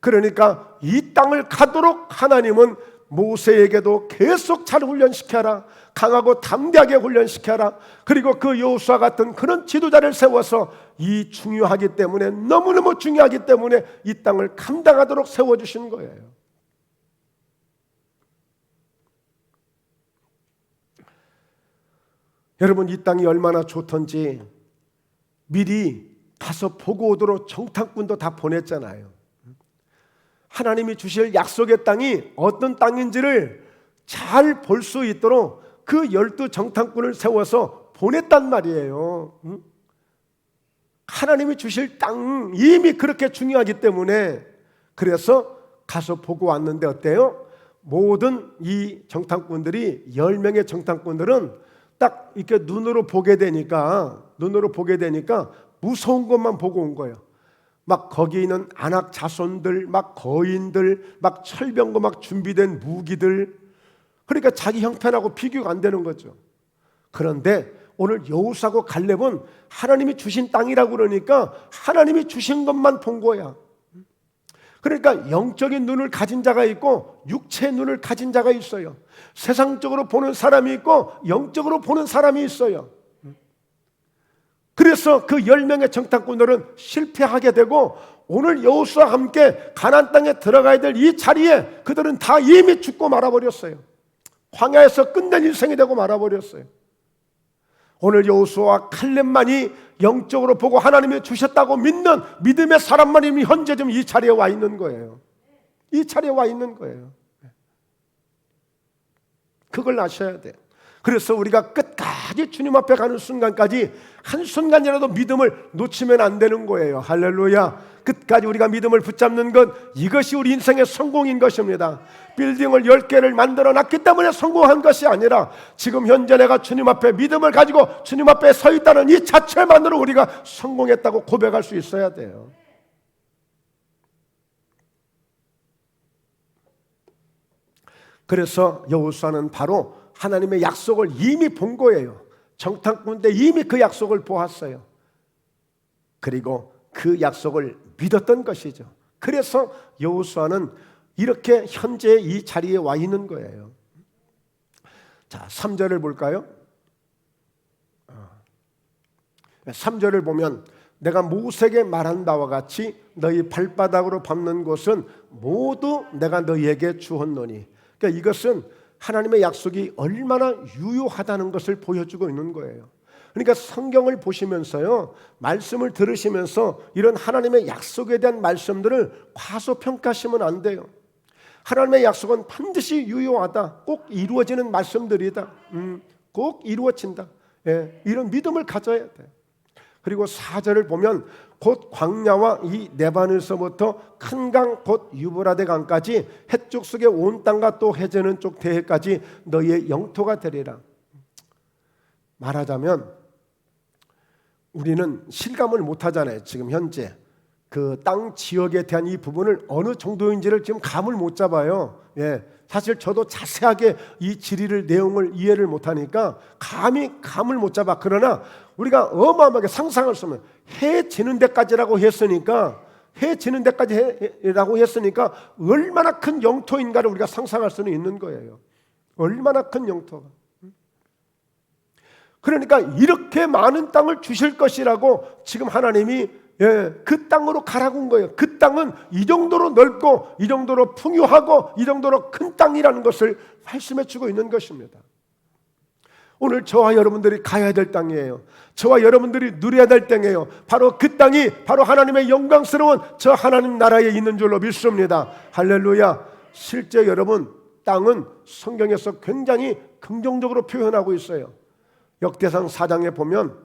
그러니까 이 땅을 가도록 하나님은 모세에게도 계속 잘 훈련시켜라, 강하고 담대하게 훈련시켜라. 그리고 그 여호수아 같은 그런 지도자를 세워서 이 중요하기 때문에, 너무너무 중요하기 때문에 이 땅을 감당하도록 세워주신 거예요. 여러분, 이 땅이 얼마나 좋던지 미리 가서 보고 오도록 정탐꾼도 다 보냈잖아요. 하나님이 주실 약속의 땅이 어떤 땅인지를 잘 볼 수 있도록 그 12 정탐꾼을 세워서 보냈단 말이에요. 하나님이 주실 땅 이미 그렇게 중요하기 때문에, 그래서 가서 보고 왔는데 어때요? 모든 이 정탐꾼들이, 10명의 정탐꾼들은 딱 이렇게 눈으로 보게 되니까 무서운 것만 보고 온 거예요. 막 거기 있는 안악 자손들, 막 거인들, 막 철병거 막 준비된 무기들, 그러니까 자기 형편하고 비교가 안 되는 거죠. 그런데 오늘 여호수아하고 갈렙은 하나님이 주신 땅이라고 그러니까 하나님이 주신 것만 본 거야. 그러니까 영적인 눈을 가진 자가 있고 육체의 눈을 가진 자가 있어요. 세상적으로 보는 사람이 있고 영적으로 보는 사람이 있어요. 그래서 그 10명의 정탐꾼들은 실패하게 되고, 오늘 여호수아와 함께 가나안 땅에 들어가야 될 이 자리에 그들은 다 이미 죽고 말아버렸어요. 광야에서 끝낸 인생이 되고 말아버렸어요. 오늘 여호수아와 칼렙만이 영적으로 보고 하나님이 주셨다고 믿는 믿음의 사람만이 현재 좀 이 자리에 와 있는 거예요. 이 자리에 와 있는 거예요. 그걸 아셔야 돼요. 그래서 우리가 끝까지 주님 앞에 가는 순간까지 한순간이라도 믿음을 놓치면 안 되는 거예요. 할렐루야. 끝까지 우리가 믿음을 붙잡는 것, 이것이 우리 인생의 성공인 것입니다. 빌딩을 10개를 만들어 놨기 때문에 성공한 것이 아니라 지금 현재 내가 주님 앞에 믿음을 가지고 주님 앞에 서 있다는 이 자체만으로 우리가 성공했다고 고백할 수 있어야 돼요. 그래서 여호수아는 바로 하나님의 약속을 이미 본 거예요. 정탐꾼 때 이미 그 약속을 보았어요. 그리고 그 약속을 믿었던 것이죠. 그래서 여호수아는 이렇게 현재 이 자리에 와 있는 거예요. 자, 3절을 볼까요? 3절을 보면 내가 모세에게 말한 바와 같이 너희 발바닥으로 밟는 곳은 모두 내가 너희에게 주었노니. 그러니까 이것은 하나님의 약속이 얼마나 유효하다는 것을 보여주고 있는 거예요. 그러니까 성경을 보시면서요, 말씀을 들으시면서 이런 하나님의 약속에 대한 말씀들을 과소평가하시면 안 돼요. 하나님의 약속은 반드시 유효하다, 꼭 이루어지는 말씀들이다, 꼭 이루어진다, 이런 믿음을 가져야 돼요. 그리고 4절을 보면 곧 광야와 이 네반에서부터 큰 강 곧 유브라데 강까지 해쪽 속의 온 땅과 또 해제는 쪽 대해까지 너희의 영토가 되리라. 말하자면 우리는 실감을 못하잖아요. 지금 현재 그 땅 지역에 대한 이 부분을 어느 정도인지를 지금 감을 못 잡아요. 사실 저도 자세하게 이 지리를 내용을 이해를 못하니까 감을 못 잡아. 그러나 우리가 어마어마하게 상상할 수 없는, 해 지는 데까지라고 했으니까 얼마나 큰 영토인가를 우리가 상상할 수는 있는 거예요. 얼마나 큰 영토가. 그러니까 이렇게 많은 땅을 주실 것이라고 지금 하나님이 그 땅으로 가라고 한 거예요. 그 땅은 이 정도로 넓고 이 정도로 풍요하고 이 정도로 큰 땅이라는 것을 말씀해 주고 있는 것입니다. 오늘 저와 여러분들이 가야 될 땅이에요. 저와 여러분들이 누려야 될 땅이에요. 바로 그 땅이 바로 하나님의 영광스러운 저 하나님 나라에 있는 줄로 믿습니다. 할렐루야. 실제 여러분, 땅은 성경에서 굉장히 긍정적으로 표현하고 있어요. 역대상 4장에 보면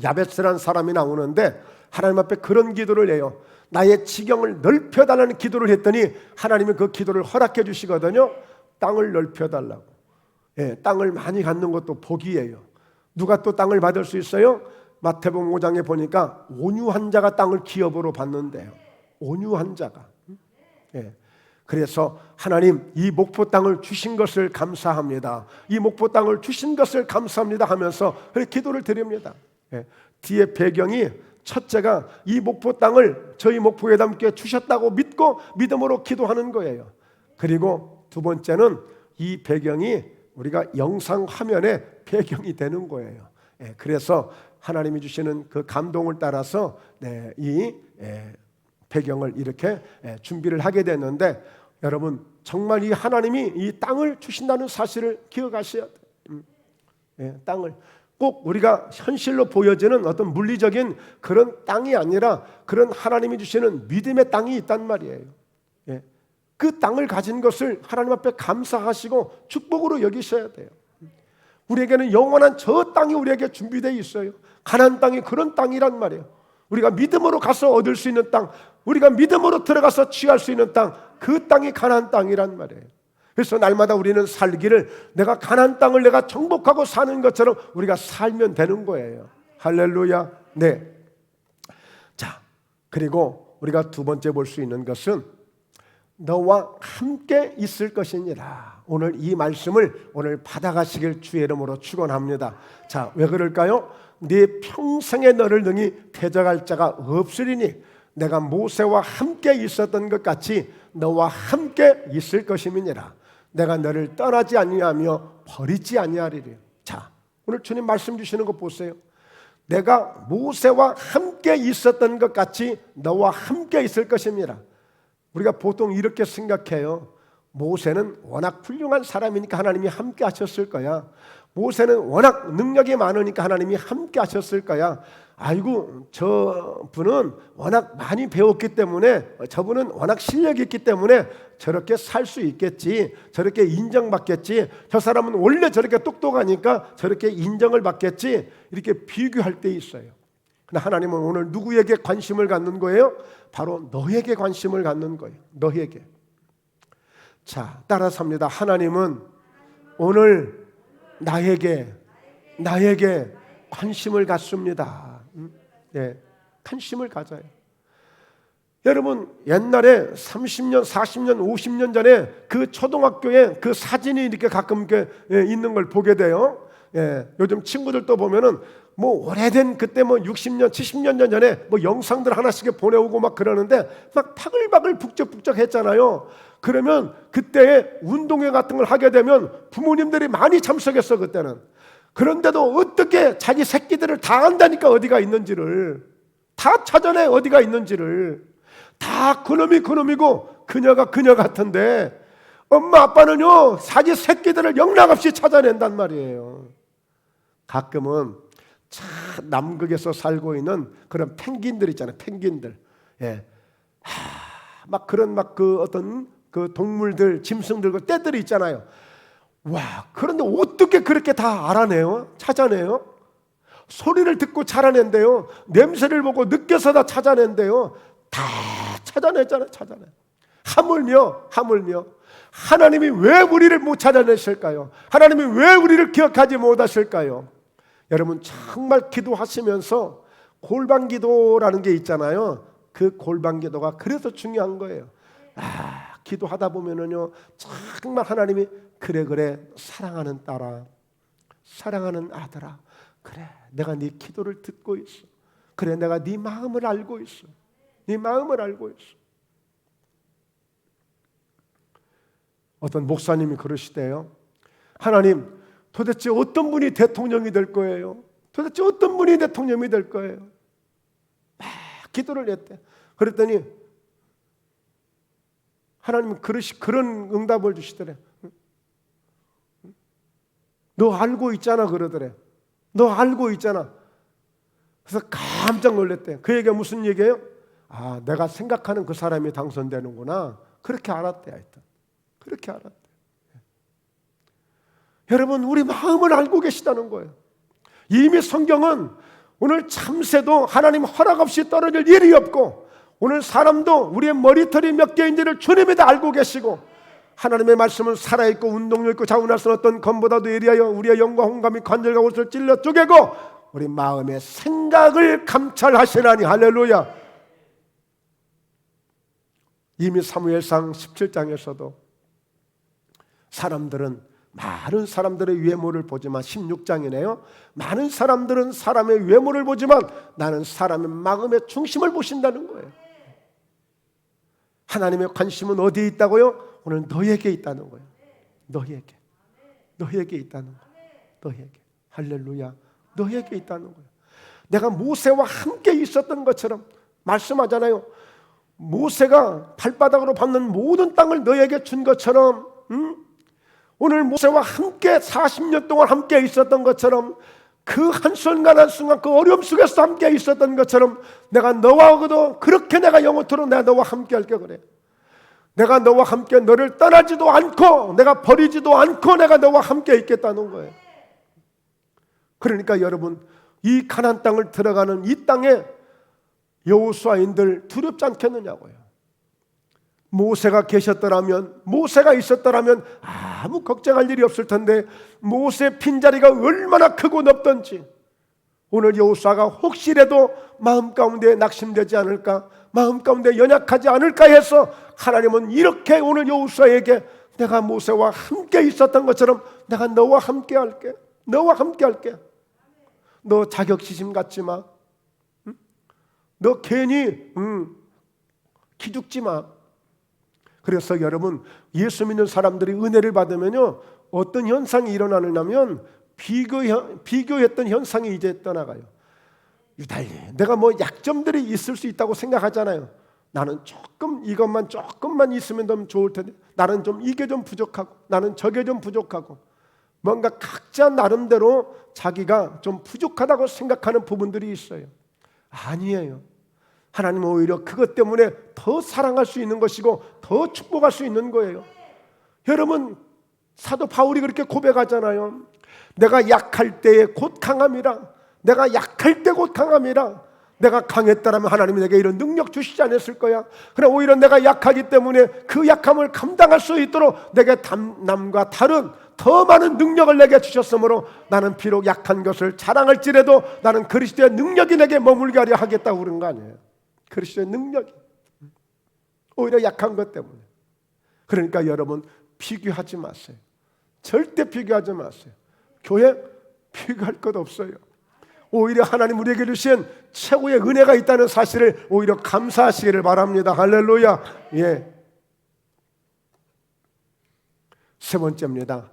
야베스라는 사람이 나오는데 하나님 앞에 그런 기도를 해요. 나의 지경을 넓혀달라는 기도를 했더니 하나님은 그 기도를 허락해 주시거든요. 땅을 넓혀달라고. 예, 땅을 많이 갖는 것도 복이에요. 누가 또 땅을 받을 수 있어요? 마태복음 5장에 보니까 온유한 자가 땅을 기업으로 받는데요. 온유한 자가. 예. 그래서 하나님 이 목포 땅을 주신 것을 감사합니다. 이 목포 땅을 주신 것을 감사합니다 하면서 기도를 드립니다. 예. 뒤에 배경이 첫째가 이 목포 땅을 저희 목포회담교회 주셨다고 믿고 믿음으로 기도하는 거예요. 그리고 두 번째는 이 배경이 우리가 영상 화면에 배경이 되는 거예요. 예. 그래서 하나님이 주시는 그 감동을 따라서 이 배경을 이렇게 준비를 하게 됐는데 여러분 정말 이 하나님이 이 땅을 주신다는 사실을 기억하셔야 돼요. 땅을 꼭 우리가 현실로 보여지는 어떤 물리적인 그런 땅이 아니라 그런 하나님이 주시는 믿음의 땅이 있단 말이에요. 그 땅을 가진 것을 하나님 앞에 감사하시고 축복으로 여기셔야 돼요. 우리에게는 영원한 저 땅이 우리에게 준비되어 있어요. 가나안 땅이 그런 땅이란 말이에요. 우리가 믿음으로 가서 얻을 수 있는 땅, 우리가 믿음으로 들어가서 취할 수 있는 땅, 그 땅이 가나안 땅이란 말이에요. 그래서 날마다 우리는 살기를 내가 가나안 땅을 내가 정복하고 사는 것처럼 우리가 살면 되는 거예요. 할렐루야. 네. 자, 그리고 우리가 두 번째 볼 수 있는 것은 너와 함께 있을 것이니라. 오늘 이 말씀을 오늘 받아가시길 주의 이름으로 축원합니다. 자, 왜 그럴까요? 네 평생에 너를 능히 대적할 자가 없으리니 내가 모세와 함께 있었던 것 같이 너와 함께 있을 것임이니라. 내가 너를 떠나지 아니하며 버리지 아니하리라. 자, 오늘 주님 말씀 주시는 거 보세요. 내가 모세와 함께 있었던 것 같이 너와 함께 있을 것입니다. 우리가 보통 이렇게 생각해요. 모세는 워낙 훌륭한 사람이니까 하나님이 함께 하셨을 거야. 모세는 워낙 능력이 많으니까 하나님이 함께 하셨을 거야. 아이고 저분은 워낙 많이 배웠기 때문에 저분은 워낙 실력이 있기 때문에 저렇게 살 수 있겠지. 저렇게 인정받겠지. 저 사람은 원래 저렇게 똑똑하니까 저렇게 인정을 받겠지. 이렇게 비교할 때 있어요. 근데 하나님은 오늘 누구에게 관심을 갖는 거예요? 바로 너에게 관심을 갖는 거예요. 너에게. 자, 따라서 합니다. 하나님은 오늘 나에게 관심을 갖습니다. 네, 관심을 가져요. 여러분 옛날에 30년, 40년, 50년 전에 그 초등학교에 그 사진이 이렇게 가끔 이렇게 있는 걸 보게 돼요. 요즘 친구들도 보면은 뭐 오래된 그때 뭐 60년, 70년 전에 뭐 영상들 하나씩 보내오고 막 그러는데 막 파글파글 북적북적 했잖아요. 그러면 그때 운동회 같은 걸 하게 되면 부모님들이 많이 참석했어 그때는. 그런데도 어떻게 자기 새끼들을 다 안다니까 어디가 있는지를 다 찾아내 어디가 있는지를 다 그놈이고 그녀가 그녀 같은데 엄마 아빠는요 자기 새끼들을 영락없이 찾아낸단 말이에요. 가끔은 참 남극에서 살고 있는 그런 펭귄들 있잖아요. 펭귄들. 막 그런 막 그 어떤 그 동물들, 짐승들과 떼들이 있잖아요. 와, 그런데 어떻게 그렇게 다 알아내요? 찾아내요? 소리를 듣고 찾아낸대요. 냄새를 보고 느껴서 다 찾아낸대요. 다 찾아내잖아요. 찾아내. 하물며 하나님이 왜 우리를 못 찾아내실까요? 하나님이 왜 우리를 기억하지 못하실까요? 여러분 정말 기도하시면서 골방기도라는 게 있잖아요. 그 골방기도가 그래서 중요한 거예요. 기도하다 보면은요 정말 하나님이 그래 사랑하는 딸아, 사랑하는 아들아, 그래 내가 네 기도를 듣고 있어. 그래 내가 네 마음을 알고 있어. 네 마음을 알고 있어. 어떤 목사님이 그러시대요. 하나님 도대체 어떤 분이 대통령이 될 거예요? 도대체 어떤 분이 대통령이 될 거예요? 막 기도를 했대. 그랬더니 하나님은 그런 응답을 주시더래. 너 알고 있잖아 그러더래. 너 알고 있잖아. 그래서 깜짝 놀랐대. 그 얘기가 무슨 얘기예요? 아, 내가 생각하는 그 사람이 당선되는구나. 그렇게 알았대. 하여튼 그렇게 알았대. 여러분, 우리 마음을 알고 계시다는 거예요. 이미 성경은 오늘 참새도 하나님 허락 없이 떨어질 일이 없고, 오늘 사람도 우리의 머리털이 몇 개인지를 주님이 다 알고 계시고, 하나님의 말씀은 살아있고 운동력 있고 자운할 수 어떤 검보다도 예리하여 우리의 영과 홍감이 관절과 옷을 찔러 쪼개고 우리 마음의 생각을 감찰하시나니. 할렐루야. 이미 사무엘상 17장에서도 많은 사람들의 외모를 보지만, 16장이네요. 많은 사람들은 사람의 외모를 보지만 나는 사람의 마음의 중심을 보신다는 거예요. 하나님의 관심은 어디에 있다고요? 오늘 너에게 있다는 거예요. 너에게 있다는 거예요. 너에게. 할렐루야. 너에게 있다는 거예요. 내가 모세와 함께 있었던 것처럼 말씀하잖아요. 모세가 발바닥으로 밟는 모든 땅을 너에게 준 것처럼, 오늘 모세와 함께 40년 동안 함께 있었던 것처럼, 그 한순간 한순간 그 어려움 속에서 함께 있었던 것처럼 내가 너와도 그렇게 내가 영원토록 내가 너와 함께 할게. 그래. 내가 너와 함께 너를 떠나지도 않고 내가 버리지도 않고 내가 너와 함께 있겠다는 거예요. 그러니까 여러분, 이 가나안 땅을 들어가는 이 땅에 여호수아인들 두렵지 않겠느냐고요. 모세가 계셨더라면, 모세가 있었더라면 아무 걱정할 일이 없을 텐데, 모세 빈자리가 얼마나 크고 넓던지 오늘 여호수아가 혹시라도 마음 가운데 낙심되지 않을까, 마음 가운데 연약하지 않을까 해서 하나님은 이렇게 오늘 여호수아에게 내가 모세와 함께 있었던 것처럼 내가 너와 함께 할게. 너와 함께 할게. 너 자격지심 갖지 마. 너 괜히 기죽지 마. 그래서 여러분, 예수 믿는 사람들이 은혜를 받으면요, 어떤 현상이 일어나느냐면 비교했던 현상이 이제 떠나가요. 유달리 내가 뭐 약점들이 있을 수 있다고 생각하잖아요. 나는 조금만 있으면 좀 좋을 텐데, 나는 좀 이게 좀 부족하고, 나는 저게 좀 부족하고, 뭔가 각자 나름대로 자기가 좀 부족하다고 생각하는 부분들이 있어요. 아니에요. 하나님은 오히려 그것 때문에 더 사랑할 수 있는 것이고 더 축복할 수 있는 거예요. 여러분, 사도 바울이 그렇게 고백하잖아요. 내가 약할 때에 곧 강함이라. 내가 약할 때 곧 강함이라. 내가 강했다라면 하나님이 내게 이런 능력 주시지 않았을 거야. 그러나 오히려 내가 약하기 때문에 그 약함을 감당할 수 있도록 내게 남과 다른 더 많은 능력을 내게 주셨으므로 나는 비록 약한 것을 자랑할지라도 나는 그리스도의 능력이 내게 머물게 하려 하겠다고 그런 거 아니에요. 그리스도의 능력이 오히려 약한 것 때문에. 그러니까 여러분, 비교하지 마세요. 절대 비교하지 마세요. 교회 비교할 것 없어요. 오히려 하나님 우리에게 주신 최고의 은혜가 있다는 사실을 오히려 감사하시기를 바랍니다. 할렐루야. 예. 세 번째입니다.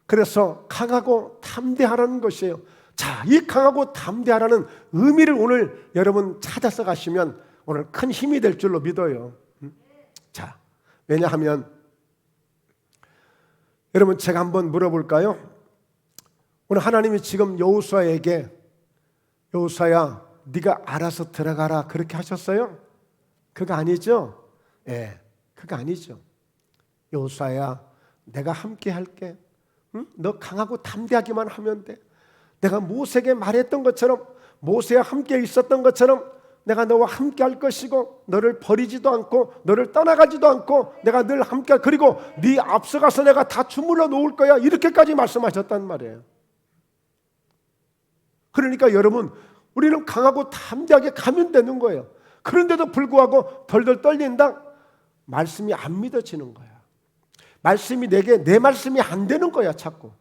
그래서 강하고 담대하라는 것이에요. 자, 이 강하고 담대하라는 의미를 오늘 여러분 찾아서 가시면 오늘 큰 힘이 될 줄로 믿어요. 자, 왜냐하면 여러분, 제가 한번 물어볼까요? 오늘 하나님이 지금 여호수아에게 여호수아야, 네가 알아서 들어가라 그렇게 하셨어요? 그거 아니죠? 예, 그거 아니죠. 여호수아야, 내가 함께 할게. 응? 너 강하고 담대하기만 하면 돼. 내가 모세에게 말했던 것처럼, 모세와 함께 있었던 것처럼 내가 너와 함께 할 것이고 너를 버리지도 않고 너를 떠나가지도 않고 내가 늘 함께, 그리고 네 앞서가서 내가 다 주물러 놓을 거야. 이렇게까지 말씀하셨단 말이에요. 그러니까 여러분, 우리는 강하고 담대하게 가면 되는 거예요. 그런데도 불구하고 덜덜 떨린다? 말씀이 안 믿어지는 거야. 말씀이 내 말씀이 안 되는 거야. 자꾸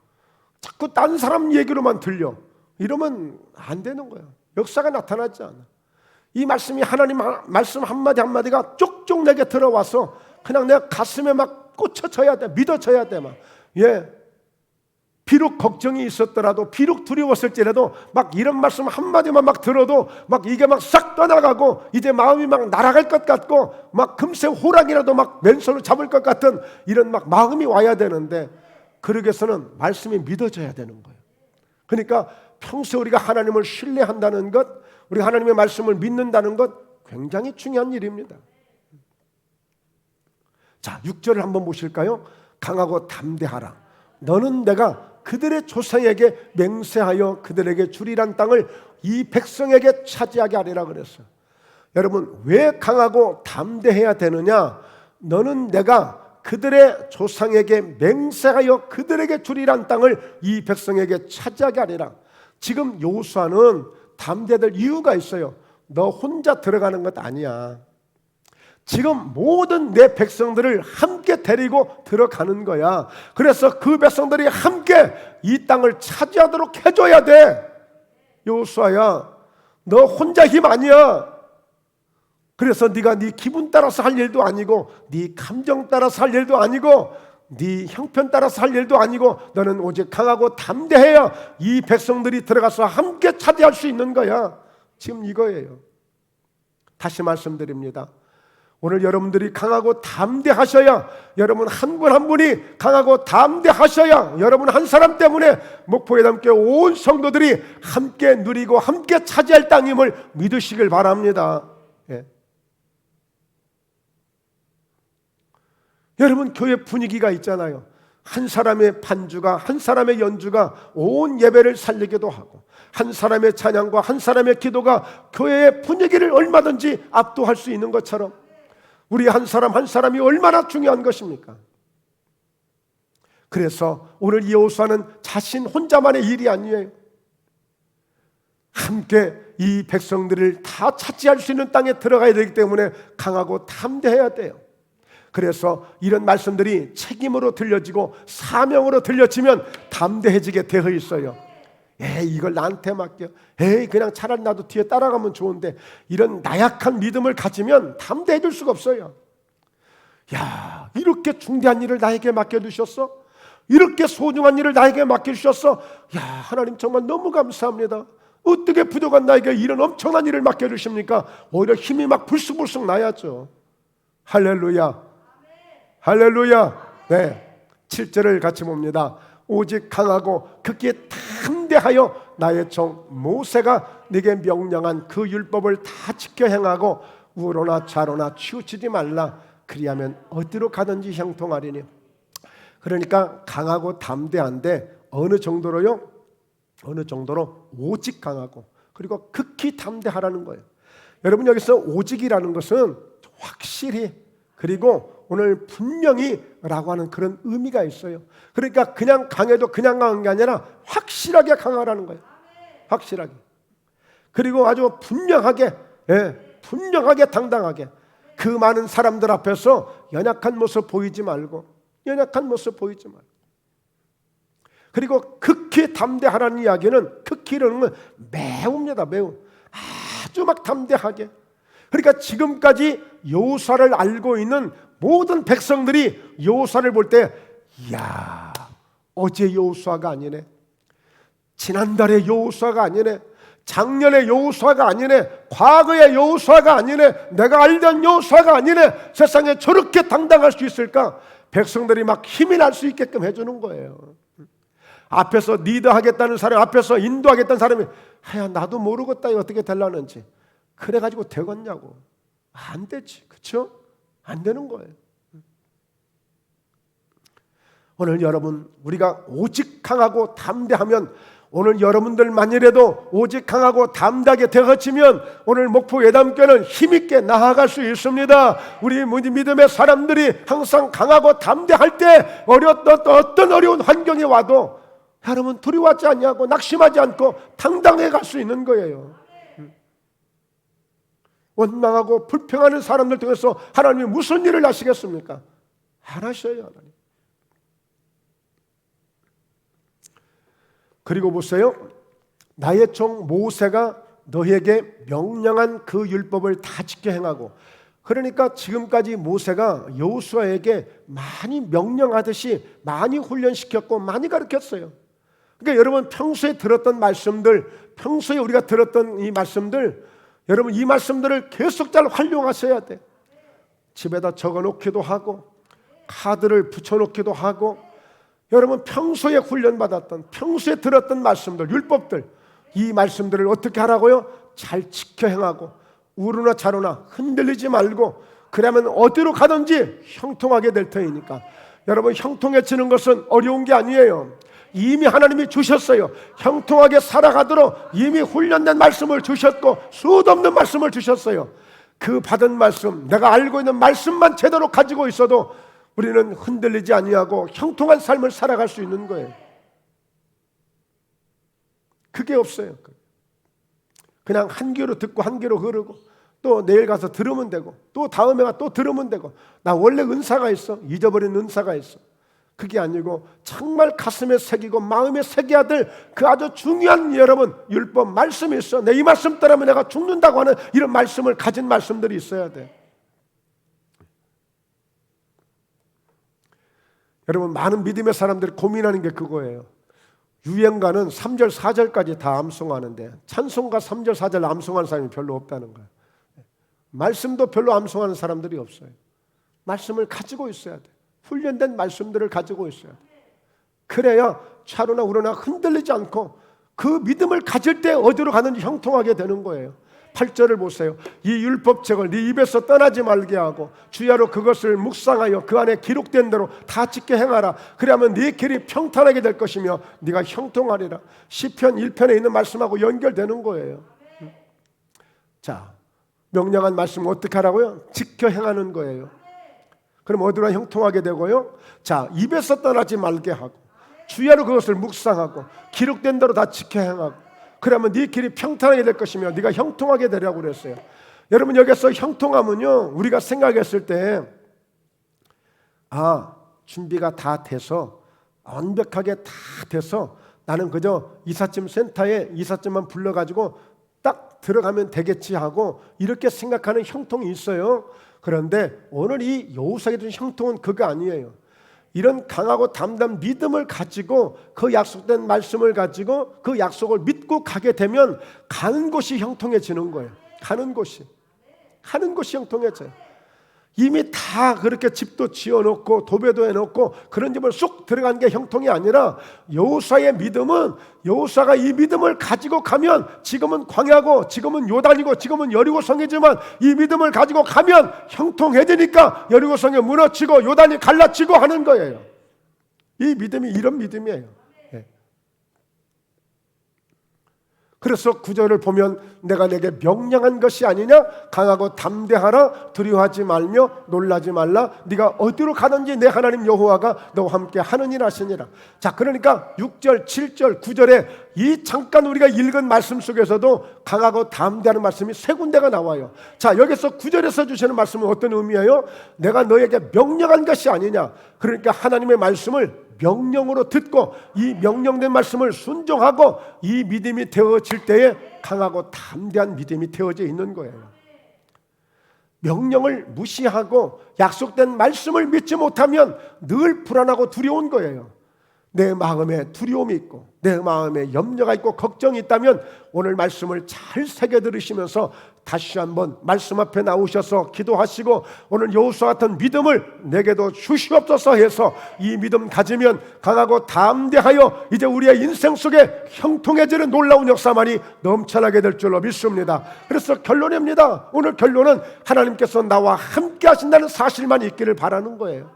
딴 사람 얘기로만 들려. 이러면 안 되는 거야. 역사가 나타나지 않아. 이 말씀이, 하나님 말씀 한마디 한마디가 쪽쪽 내게 들어와서 그냥 내가 가슴에 막 꽂혀져야 돼. 믿어져야 돼. 막. 예. 비록 걱정이 있었더라도, 비록 두려웠을지라도 막 이런 말씀 한마디만 막 들어도 막 이게 막 싹 떠나가고 이제 마음이 막 날아갈 것 같고 막 금세 호랑이라도 막 맨손으로 잡을 것 같은 이런 막 마음이 와야 되는데, 그러기 위해서는 말씀이 믿어져야 되는 거예요. 그러니까 평소에 우리가 하나님을 신뢰한다는 것, 우리가 하나님의 말씀을 믿는다는 것 굉장히 중요한 일입니다. 자, 6절을 한번 보실까요? 강하고 담대하라. 너는 내가 그들의 조상에게 맹세하여 그들에게 주리란 땅을 이 백성에게 차지하게 하리라 그랬어요. 여러분, 왜 강하고 담대해야 되느냐? 너는 내가 그들의 조상에게 맹세하여 그들에게 주리란 땅을 이 백성에게 차지하게 하리라. 지금 여호수아는 담대될 이유가 있어요. 너 혼자 들어가는 것 아니야. 지금 모든 내 백성들을 함께 데리고 들어가는 거야. 그래서 그 백성들이 함께 이 땅을 차지하도록 해줘야 돼. 여호수아야, 너 혼자 힘 아니야. 그래서 네가 네 기분 따라서 할 일도 아니고, 네 감정 따라서 할 일도 아니고, 네 형편 따라서 할 일도 아니고, 너는 오직 강하고 담대해야 이 백성들이 들어가서 함께 차지할 수 있는 거야. 지금 이거예요. 다시 말씀드립니다. 오늘 여러분들이 강하고 담대하셔야, 여러분 한 분 한 분이 강하고 담대하셔야, 여러분 한 사람 때문에 목포예담교회 온 성도들이 함께 누리고 함께 차지할 땅임을 믿으시길 바랍니다. 예. 여러분, 교회 분위기가 있잖아요. 한 사람의 반주가, 한 사람의 연주가 온 예배를 살리기도 하고, 한 사람의 찬양과 한 사람의 기도가 교회의 분위기를 얼마든지 압도할 수 있는 것처럼, 우리 한 사람 한 사람이 얼마나 중요한 것입니까? 그래서 오늘 여호수아는 자신 혼자만의 일이 아니에요. 함께 이 백성들을 다 차지할 수 있는 땅에 들어가야 되기 때문에 강하고 담대해야 돼요. 그래서 이런 말씀들이 책임으로 들려지고 사명으로 들려지면 담대해지게 되어 있어요. 에이, 이걸 나한테 맡겨. 에이, 그냥 차라리 나도 뒤에 따라가면 좋은데, 이런 나약한 믿음을 가지면 담대해질 수가 없어요. 야, 이렇게 중대한 일을 나에게 맡겨두셨어? 이렇게 소중한 일을 나에게 맡겨주셨어? 야, 하나님 정말 너무 감사합니다. 어떻게 부족한 나에게 이런 엄청난 일을 맡겨주십니까? 오히려 힘이 막 불쑥불쑥 나야죠. 할렐루야, 할렐루야. 네, 7절을 같이 봅니다. 오직 강하고 극히 담대하여 나의 종 모세가 네게 명령한 그 율법을 다 지켜 행하고 우로나 좌로나 치우치지 말라. 그리하면 어디로 가든지 형통하리니. 그러니까 강하고 담대한데 어느 정도로요? 어느 정도로? 오직 강하고 그리고 극히 담대하라는 거예요. 여러분, 여기서 오직이라는 것은 확실히, 그리고 오늘 분명히 라고 하는 그런 의미가 있어요. 그러니까 그냥 강해도 그냥 강한 게 아니라 확실하게 강하라는 거예요. 확실하게. 그리고 아주 분명하게, 분명하게 당당하게. 그 많은 사람들 앞에서 연약한 모습 보이지 말고, 연약한 모습 보이지 말고. 그리고 극히 담대하라는 이야기는, 극히라는 건 매우입니다. 매우. 아주 막 담대하게. 그러니까 지금까지 여호수아를 알고 있는 모든 백성들이 여호수아를 볼 때, 이야, 어제 여호수아가 아니네, 지난달의 여호수아가 아니네, 작년의 여호수아가 아니네, 과거의 여호수아가 아니네, 내가 알던 여호수아가 아니네, 세상에 저렇게 당당할 수 있을까? 백성들이 막 힘이 날 수 있게끔 해주는 거예요. 앞에서 리더하겠다는 사람, 앞에서 인도하겠다는 사람이, 야, 나도 모르겠다, 어떻게 되려는지. 그래가지고 되겠냐고. 안 되지, 그렇죠? 안 되는 거예요. 오늘 여러분, 우리가 오직 강하고 담대하면, 오늘 여러분들 만일에도 오직 강하고 담대하게 되어지면 오늘 목포 예담교회는 힘있게 나아갈 수 있습니다. 우리 믿음의 사람들이 항상 강하고 담대할 때 어떤 어려운 환경이 와도 여러분 두려워하지 않냐고, 낙심하지 않고 당당해 갈 수 있는 거예요. 원망하고 불평하는 사람들 통해서 하나님이 무슨 일을 하시겠습니까? 안 하셔요, 하나님. 그리고 보세요. 나의 종 모세가 너희에게 명령한 그 율법을 다 지켜 행하고. 그러니까 지금까지 모세가 여호수아에게 많이 명령하듯이 많이 훈련시켰고 많이 가르쳤어요. 그러니까 여러분, 평소에 들었던 말씀들, 평소에 우리가 들었던 이 말씀들, 여러분 이 말씀들을 계속 잘 활용하셔야 돼. 집에다 적어놓기도 하고 카드를 붙여놓기도 하고, 여러분 평소에 훈련받았던, 평소에 들었던 말씀들, 율법들, 이 말씀들을 어떻게 하라고요? 잘 지켜 행하고 우로나 좌로나 흔들리지 말고, 그러면 어디로 가든지 형통하게 될 터이니까. 여러분, 형통해지는 것은 어려운 게 아니에요. 이미 하나님이 주셨어요. 형통하게 살아가도록 이미 훈련된 말씀을 주셨고 수도 없는 말씀을 주셨어요. 그 받은 말씀, 내가 알고 있는 말씀만 제대로 가지고 있어도 우리는 흔들리지 아니하고 형통한 삶을 살아갈 수 있는 거예요. 그게 없어요. 그냥 한 귀로 듣고 한 귀로 흐르고 또 내일 가서 들으면 되고 또 다음에 또 들으면 되고, 나 원래 은사가 있어, 잊어버린 은사가 있어. 그게 아니고 정말 가슴에 새기고 마음에 새겨야 될 그 아주 중요한, 여러분, 율법 말씀이 있어. 내 이 말씀 따르면 내가 죽는다고 하는 이런 말씀을 가진 말씀들이 있어야 돼. 여러분, 많은 믿음의 사람들이 고민하는 게 그거예요. 유행가는 3절 4절까지 다 암송하는데 찬송가 3절 4절 암송하는 사람이 별로 없다는 거예요. 말씀도 별로 암송하는 사람들이 없어요. 말씀을 가지고 있어야 돼. 훈련된 말씀들을 가지고 있어야 돼. 그래야 차로나 우로나 흔들리지 않고 그 믿음을 가질 때 어디로 가는지 형통하게 되는 거예요. 8절을 보세요. 이 율법책을 네 입에서 떠나지 말게 하고 주야로 그것을 묵상하여 그 안에 기록된 대로 다 지켜 행하라. 그러면 네 길이 평탄하게 될 것이며 네가 형통하리라. 시편 1편에 있는 말씀하고 연결되는 거예요. 자, 명령한 말씀 어떻게 하라고요? 지켜 행하는 거예요. 그럼 어디로 형통하게 되고요? 자, 입에서 떠나지 말게 하고 주야로 그것을 묵상하고 기록된 대로 다 지켜 행하고, 그러면 네 길이 평탄하게 될 것이며 네가 형통하게 되라고 그랬어요. 여러분, 여기서 형통하면요, 우리가 생각했을 때 준비가 다 돼서 완벽하게 다 돼서 나는 그저 이삿짐 센터에 이삿짐만 불러가지고 딱 들어가면 되겠지 하고 이렇게 생각하는 형통이 있어요. 그런데 오늘 이 여호수아에게 준 형통은 그거 아니에요. 이런 강하고 담대한 믿음을 가지고 그 약속된 말씀을 가지고 그 약속을 믿고 가게 되면 가는 곳이 형통해지는 거예요. 가는 곳이 형통해져요. 이미 다 그렇게 집도 지어놓고 도배도 해놓고 그런 집을 쏙 들어간 게 형통이 아니라 여호수아의 믿음은, 여호수아가 이 믿음을 가지고 가면, 지금은 광야고 지금은 요단이고 지금은 여리고성이지만 이 믿음을 가지고 가면 형통해지니까 여리고성이 무너지고 요단이 갈라지고 하는 거예요. 이 믿음이 이런 믿음이에요. 그래서 9절을 보면 내가 내게 명령한 것이 아니냐, 강하고 담대하라, 두려워하지 말며 놀라지 말라, 네가 어디로 가든지 내 하나님 여호와가 너와 함께 하느니라 하시니라. 자, 그러니까 6절 7절 9절에 이 잠깐 우리가 읽은 말씀 속에서도 강하고 담대하는 말씀이 세 군데가 나와요. 자, 여기서 9절에서 주시는 말씀은 어떤 의미예요? 내가 너에게 명령한 것이 아니냐. 그러니까 하나님의 말씀을 명령으로 듣고 이 명령된 말씀을 순종하고 이 믿음이 되어질 때에 강하고 담대한 믿음이 되어져 있는 거예요. 명령을 무시하고 약속된 말씀을 믿지 못하면 늘 불안하고 두려운 거예요. 내 마음에 두려움이 있고 내 마음에 염려가 있고 걱정이 있다면 오늘 말씀을 잘 새겨 들으시면서 다시 한번 말씀 앞에 나오셔서 기도하시고 오늘 여호수아 같은 믿음을 내게도 주시옵소서 해서 이 믿음 가지면 강하고 담대하여 이제 우리의 인생 속에 형통해지는 놀라운 역사만이 넘쳐나게 될 줄로 믿습니다. 그래서 결론입니다. 오늘 결론은 하나님께서 나와 함께 하신다는 사실만 있기를 바라는 거예요.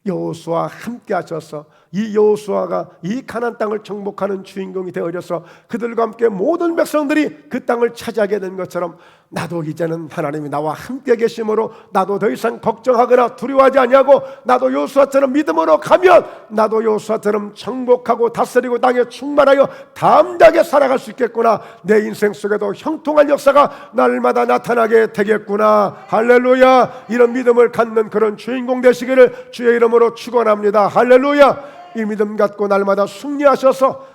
여호수아와 함께 하셔서 이 여호수아가 이 가나안 땅을 정복하는 주인공이 되어져서 그들과 함께 모든 백성들이 그 땅을 차지하게 된 것처럼 나도 이제는 하나님이 나와 함께 계심으로 나도 더 이상 걱정하거나 두려워하지 아니하고 나도 여호수아처럼 믿음으로 가면 나도 여호수아처럼 정복하고 다스리고 땅에 충만하여 담대하게 살아갈 수 있겠구나. 내 인생 속에도 형통한 역사가 날마다 나타나게 되겠구나. 할렐루야. 이런 믿음을 갖는 그런 주인공 되시기를 주의 이름으로 축원합니다. 할렐루야. 이 믿음 갖고 날마다 승리하셔서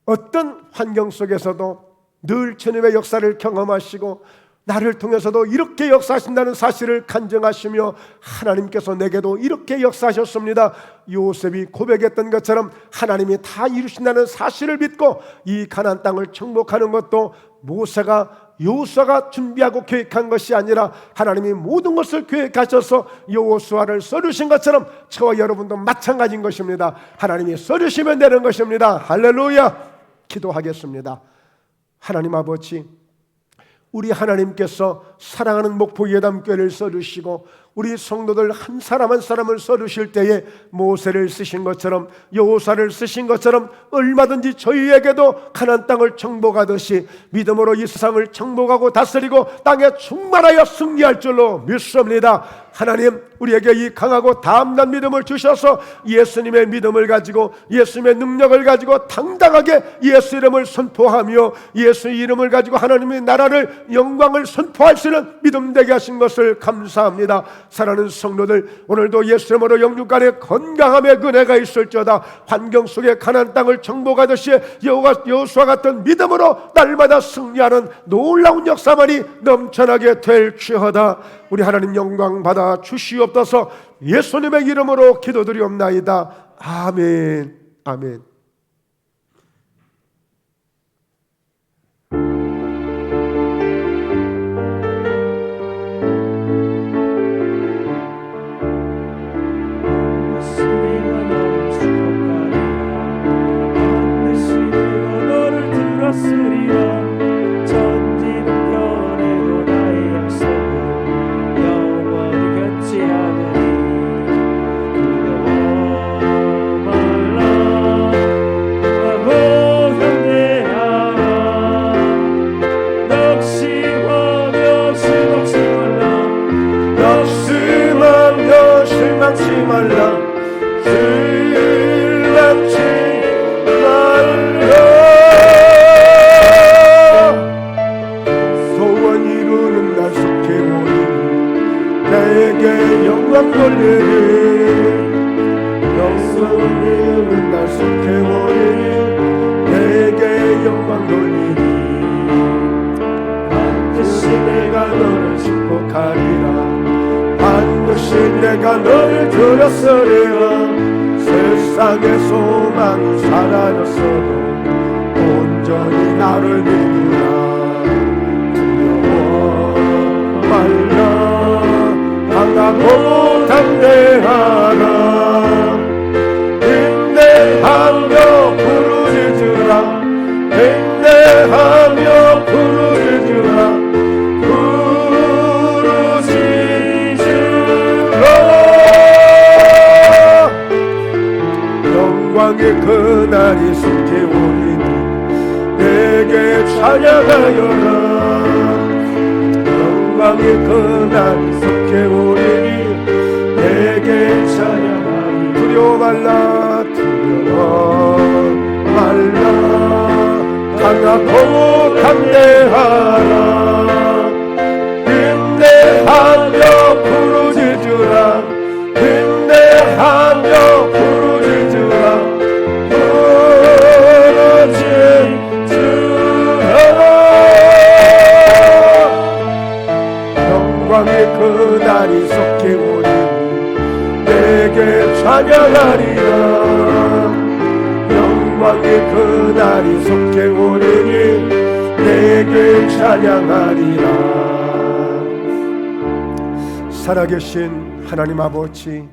어떤 환경 속에서도 늘 주님의 역사를 경험하시고 나를 통해서도 이렇게 역사하신다는 사실을 간증하시며 하나님께서 내게도 이렇게 역사하셨습니다. 요셉이 고백했던 것처럼 하나님이 다 이루신다는 사실을 믿고 이 가나안 땅을 정복하는 것도 여호수아가 준비하고 계획한 것이 아니라 하나님이 모든 것을 계획하셔서 여호수아를 써주신 것처럼 저와 여러분도 마찬가지인 것입니다. 하나님이 써주시면 되는 것입니다. 할렐루야. 기도하겠습니다. 하나님 아버지, 우리 하나님께서 사랑하는 목포 예담교회를 써주시고 우리 성도들 한 사람 한 사람을 써주실 때에 모세를 쓰신 것처럼 여호수아를 쓰신 것처럼 얼마든지 저희에게도 가나안 땅을 정복하듯이 믿음으로 이 세상을 정복하고 다스리고 땅에 충만하여 승리할 줄로 믿습니다. 하나님, 우리에게 이 강하고 담대한 믿음을 주셔서 예수님의 믿음을 가지고 예수님의 능력을 가지고 당당하게 예수 이름을 선포하며 예수 이름을 가지고 하나님의 나라를 영광을 선포할 수 있는 믿음 되게 하신 것을 감사합니다. 사랑하는 성도들, 오늘도 예수 이름으로 영육간에 건강함의 은혜가 있을지어다. 환경 속에 가나안 땅을 정복하듯이 여호수아 같은 믿음으로 날마다 승리하는 놀라운 역사만이 넘쳐나게 될지어다. 우리 하나님 영광 받아 주시옵소서. 예수님의 이름으로 기도드리옵나이다. 아멘. 아멘. 내가 너를 드렸으리라. 세상의 소망이 사라졌어도 온전히 나를 믿으라. 두려워 말라. 강하고 담대하라. 인내하며 부르짖으라. 인내하며 부르짖으라. 영광의 그날이 속해 오리니 내게 찬양하여라. 영광의 그날이 속해 오리니 내게 찬양하리. 두려워 말라. 두려워 말라. 강하고 담대하라. 인내하며 부르짖으라. 인내하며 부르짖으라. 영광의 그날이 속해 오리니 내게 찬양하리라. 영광의 그날이 속해 오리니 내게 찬양하리라. 살아계신 하나님 아버지,